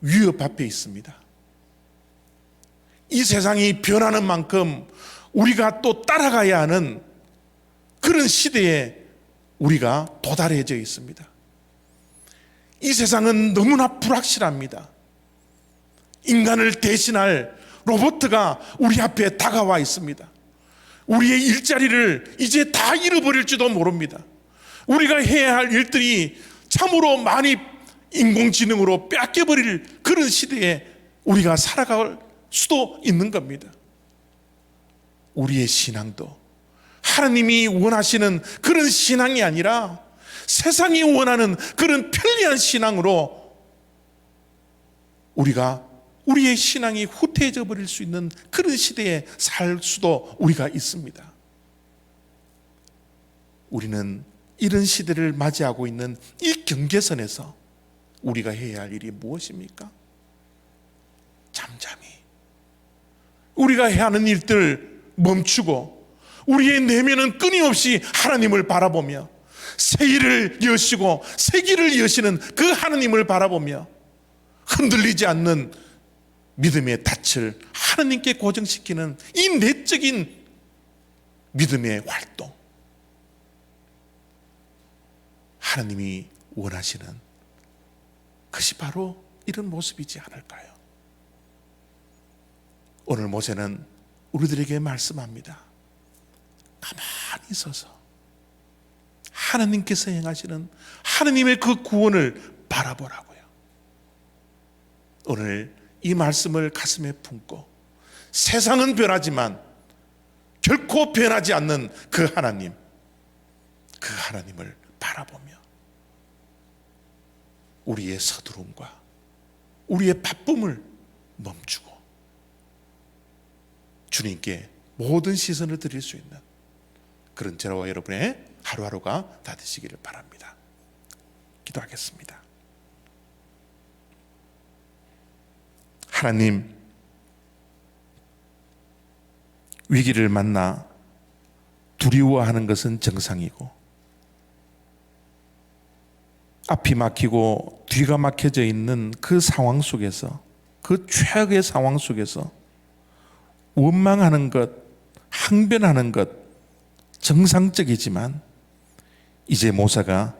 위협 앞에 있습니다. 이 세상이 변하는 만큼 우리가 또 따라가야 하는 그런 시대에 우리가 도달해져 있습니다. 이 세상은 너무나 불확실합니다. 인간을 대신할 로봇가 우리 앞에 다가와 있습니다. 우리의 일자리를 이제 다 잃어버릴지도 모릅니다. 우리가 해야 할 일들이 참으로 많이 인공지능으로 뺏겨버릴 그런 시대에 우리가 살아갈 수도 있는 겁니다. 우리의 신앙도 하나님이 원하시는 그런 신앙이 아니라 세상이 원하는 그런 편리한 신앙으로 우리가 우리의 신앙이 후퇴해져 버릴 수 있는 그런 시대에 살 수도 우리가 있습니다. 우리는 이런 시대를 맞이하고 있는 이 경계선에서 우리가 해야 할 일이 무엇입니까? 잠잠히 우리가 해야 하는 일들 멈추고 우리의 내면은 끊임없이 하나님을 바라보며 새 일을 여시고 새 길을 여시는 그 하나님을 바라보며 흔들리지 않는 믿음의 닻을 하나님께 고정시키는 이 내적인 믿음의 활동, 하나님이 원하시는 그것이 바로 이런 모습이지 않을까요? 오늘 모세는 우리들에게 말씀합니다. 가만히 서서 하나님께서 행하시는 하나님의 그 구원을 바라보라고요. 오늘 이 말씀을 가슴에 품고 세상은 변하지만 결코 변하지 않는 그 하나님, 그 하나님을 바라보며 우리의 서두름과 우리의 바쁨을 멈추고 주님께 모든 시선을 드릴 수 있는 그런 저와 여러분의 하루하루가 다 되시기를 바랍니다. 기도하겠습니다. 하나님, 위기를 만나 두려워하는 것은 정상이고 앞이 막히고 뒤가 막혀져 있는 그 상황 속에서, 그 최악의 상황 속에서 원망하는 것, 항변하는 것 정상적이지만 이제 모세가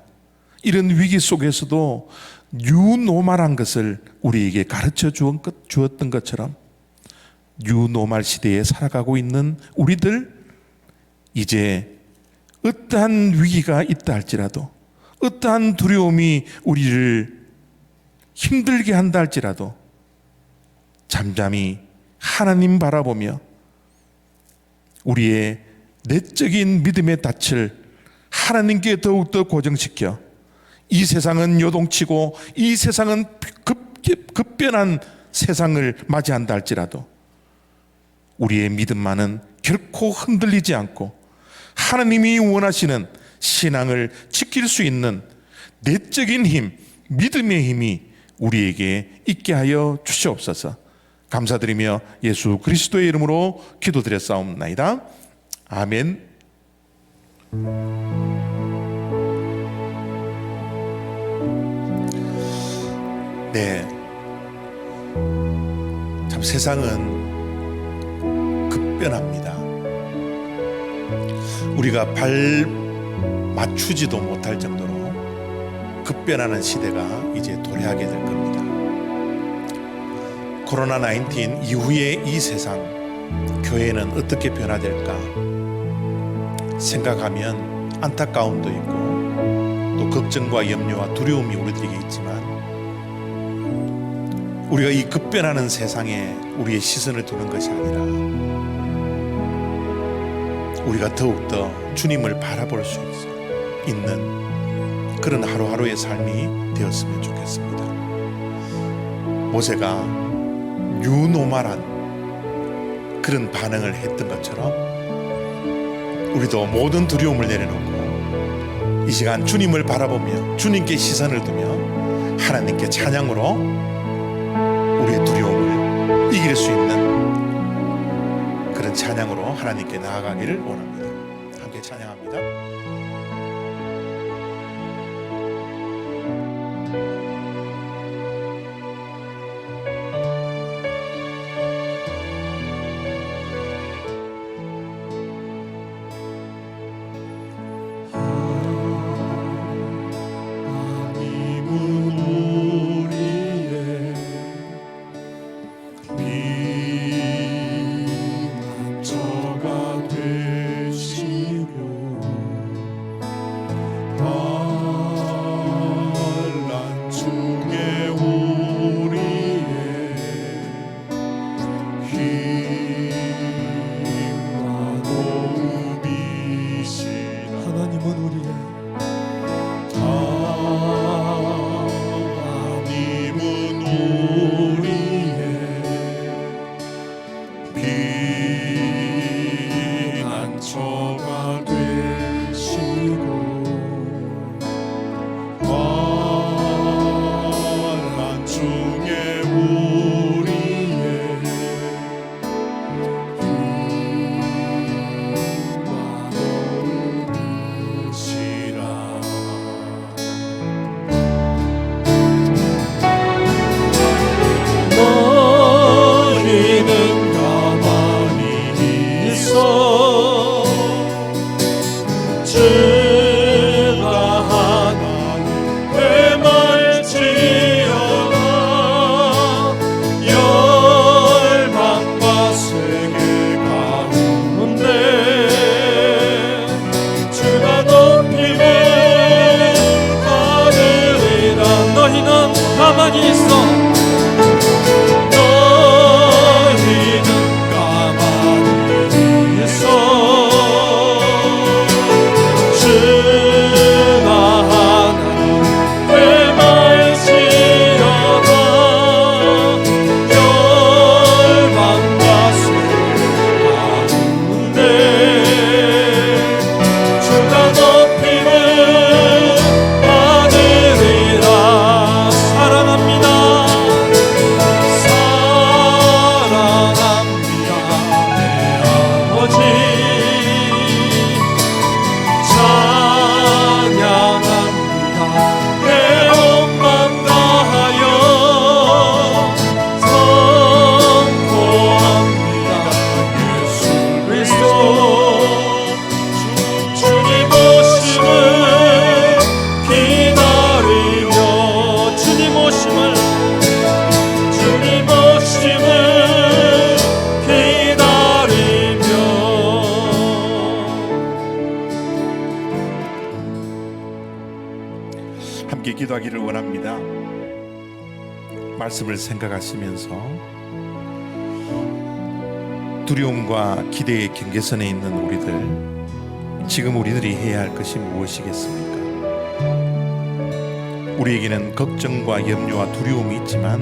이런 위기 속에서도 뉴노멀한 것을 우리에게 가르쳐 주었던 것처럼 뉴노멀 시대에 살아가고 있는 우리들, 이제 어떠한 위기가 있다 할지라도, 어떠한 두려움이 우리를 힘들게 한다 할지라도 잠잠히 하나님 바라보며 우리의 내적인 믿음의 닻을 하나님께 더욱더 고정시켜 이 세상은 요동치고 이 세상은 급변한 세상을 맞이한다 할지라도 우리의 믿음만은 결코 흔들리지 않고 하나님이 원하시는 신앙을 지킬 수 있는 내적인 힘, 믿음의 힘이 우리에게 있게 하여 주시옵소서. 감사드리며 예수 그리스도의 이름으로 기도드렸사옵나이다. 아멘. 네, 참 세상은 급변합니다. 우리가 발 맞추지도 못할 정도로 급변하는 시대가 이제 도래하게 될 겁니다. 코로나19 이후의 이 세상, 교회는 어떻게 변화될까 생각하면 안타까움도 있고 또 걱정과 염려와 두려움이 우리들에게 있지만, 우리가 이 급변하는 세상에 우리의 시선을 두는 것이 아니라 우리가 더욱더 주님을 바라볼 수 있는 그런 하루하루의 삶이 되었으면 좋겠습니다. 모세가 유노말한 그런 반응을 했던 것처럼 우리도 모든 두려움을 내려놓고 이 시간 주님을 바라보며 주님께 시선을 두며 하나님께 찬양으로 우리의 두려움을 이길 수 있는 그런 찬양으로 하나님께 나아가기를 원합니다. 함께 찬양합니다. 함께 기도하기를 원합니다. 말씀을 생각하시면서 두려움과 기대의 경계선에 있는 우리들, 지금 우리들이 해야 할 것이 무엇이겠습니까? 우리에게는 걱정과 염려와 두려움이 있지만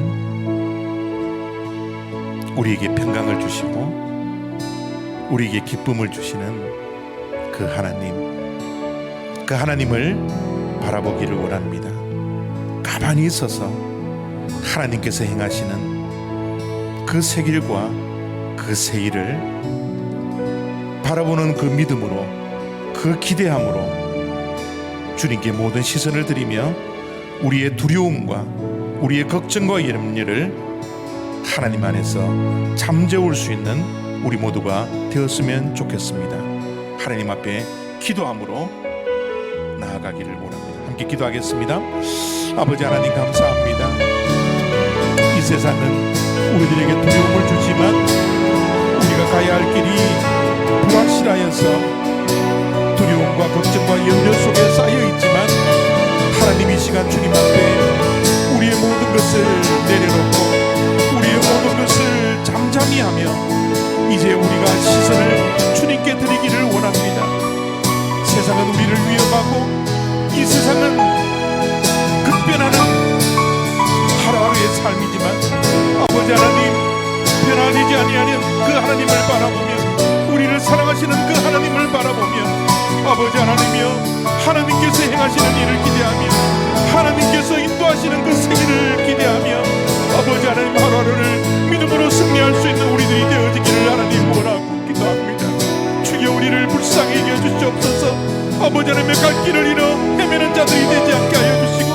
우리에게 평강을 주시고 우리에게 기쁨을 주시는 그 하나님을 바라보기를 원합니다. 가만히 있어서 하나님께서 행하시는 그 새 길과 그 새 일을 바라보는 그 믿음으로, 그 기대함으로 주님께 모든 시선을 드리며 우리의 두려움과 우리의 걱정과 염려를 하나님 안에서 잠재울 수 있는 우리 모두가 되었으면 좋겠습니다. 하나님 앞에 기도함으로 나아가기를 원합니다. 함께 기도하겠습니다. 아버지 하나님 감사합니다. 이 세상은 우리들에게 두려움을 주지만 우리가 가야 할 길이 불확실하여서 두려움과 걱정과 염려 속에 쌓여있지만 하나님 이 시간 주님 앞에 우리의 모든 것을 내려놓고 우리의 모든 것을 잠잠히 하며 이제 우리가 시선을 주님께 드리기를 원합니다. 세상은 우리를 위협하고 이 세상은 급변하는 하루하루의 삶이지만 아버지 하나님, 변화되지 아니하는 그 하나님을 바라보며 우리를 사랑하시는 그 하나님을 바라보며 아버지 하나님이여, 하나님께서 행하시는 일을 기대하며 하나님께서 인도하시는 그 생일을 기대하며 아버지 하나님 하루하루를 믿음으로 승리할 수 있는 우리들이 되어지기를 하나님 원하고 기도합니다. 주여 우리를 불쌍히 여겨 주시옵소서. 아버지 하나님의 갈 길을 잃어 헤매는 자들이 되지 않게 하여 주시고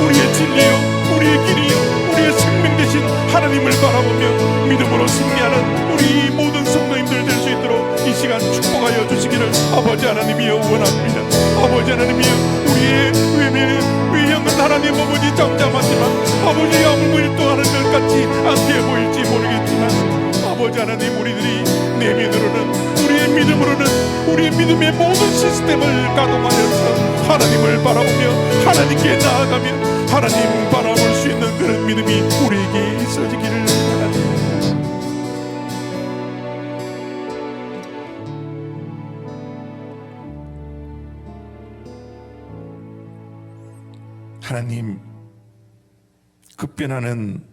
우리의 진리요, 우리의 길이요, 우리의 생명 되신 하나님을 바라보며 믿음으로 승리하는 우리 모든 성도님들 될 수 있도록 이 시간 축복하여 주시기를 아버지 하나님이여 원합니다. 아버지 하나님이여, 우리의 외형은 하나님 아버지 잠잠하지만 아버지 아무 일도 하는 것 같이 안돼 보일지 모르겠지만 아버지 하나님, 우리들이 내면으로는 우리의 믿음으로는 우리의 믿음의 모든 시스템을 가동하여서 하나님을 바라보며 하나님께 나아가며 하나님 바라볼 수 있는 그런 믿음이 우리에게 있어지기를 바랍니다. 하나님, 급변하는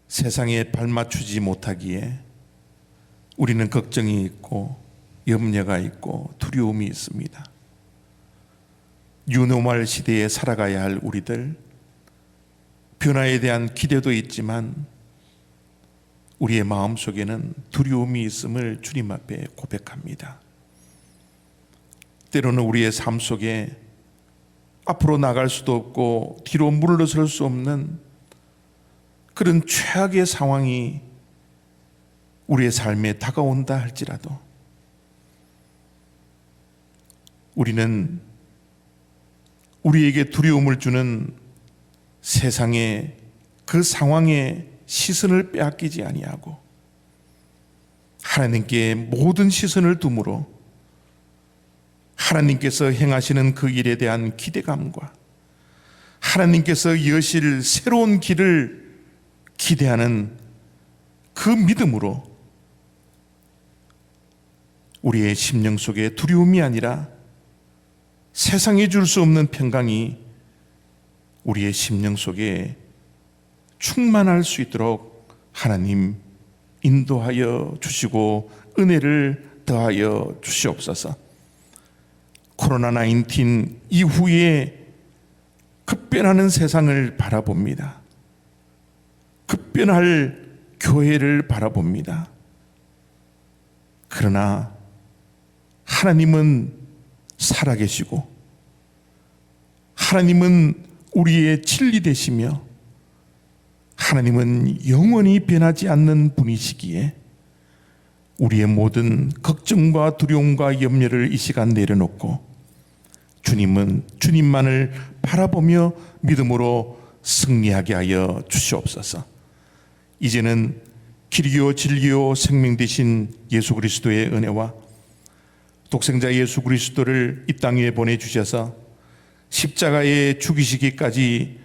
세상에 발맞추지 못하기에 우리는 걱정이 있고 염려가 있고 두려움이 있습니다. 뉴노멀 시대에 살아가야 할 우리들, 변화에 대한 기대도 있지만 우리의 마음속에는 두려움이 있음을 주님 앞에 고백합니다. 때로는 우리의 삶 속에 앞으로 나갈 수도 없고 뒤로 물러설 수 없는 그런 최악의 상황이 우리의 삶에 다가온다 할지라도 우리는 우리에게 두려움을 주는 세상의 그 상황에 시선을 빼앗기지 아니하고 하나님께 모든 시선을 두므로 하나님께서 행하시는 그 일에 대한 기대감과 하나님께서 여실 새로운 길을 기대하는 그 믿음으로 우리의 심령 속에 두려움이 아니라 세상이 줄 수 없는 평강이 우리의 심령 속에 충만할 수 있도록 하나님 인도하여 주시고 은혜를 더하여 주시옵소서. 코로나19 이후에 급변하는 세상을 바라봅니다. 급변할 교회를 바라봅니다. 그러나 하나님은 살아계시고 하나님은 우리의 진리 되시며 하나님은 영원히 변하지 않는 분이시기에 우리의 모든 걱정과 두려움과 염려를 이 시간 내려놓고 주님은 주님만을 바라보며 믿음으로 승리하게 하여 주시옵소서. 이제는 길이요 진리요 생명 되신 예수 그리스도의 은혜와 독생자 예수 그리스도를 이 땅 위에 보내주셔서 십자가에 죽이시기까지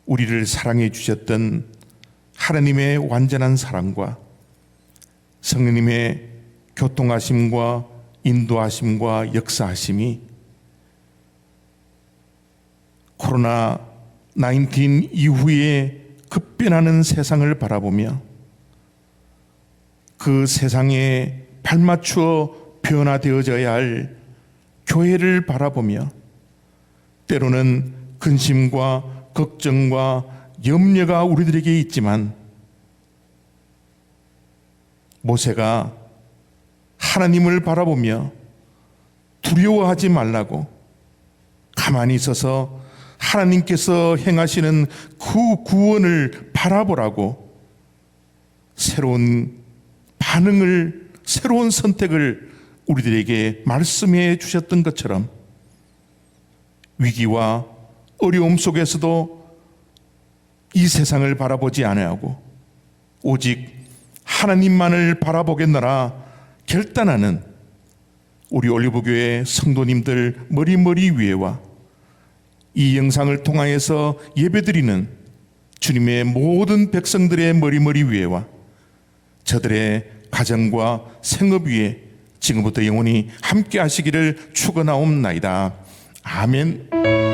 우리를 사랑해 주셨던 하나님의 완전한 사랑과 성령님의 교통하심과 인도하심과 역사하심이 코로나19 이후에 급변하는 세상을 바라보며 그 세상에 발맞추어 변화되어져야 할 교회를 바라보며 때로는 근심과 걱정과 염려가 우리들에게 있지만 모세가 하나님을 바라보며 두려워하지 말라고 가만히 있어서 하나님께서 행하시는 그 구원을 바라보라고 새로운 반응을, 새로운 선택을 우리들에게 말씀해 주셨던 것처럼 위기와 어려움 속에서도 이 세상을 바라보지 아니하고 오직 하나님만을 바라보겠노라 결단하는 우리 올리브교회 성도님들 머리머리 위에와 이 영상을 통하여서 예배드리는 주님의 모든 백성들의 머리머리 위에와 저들의 가정과 생업 위에 지금부터 영원히 함께 하시기를 축원하옵나이다. 아멘.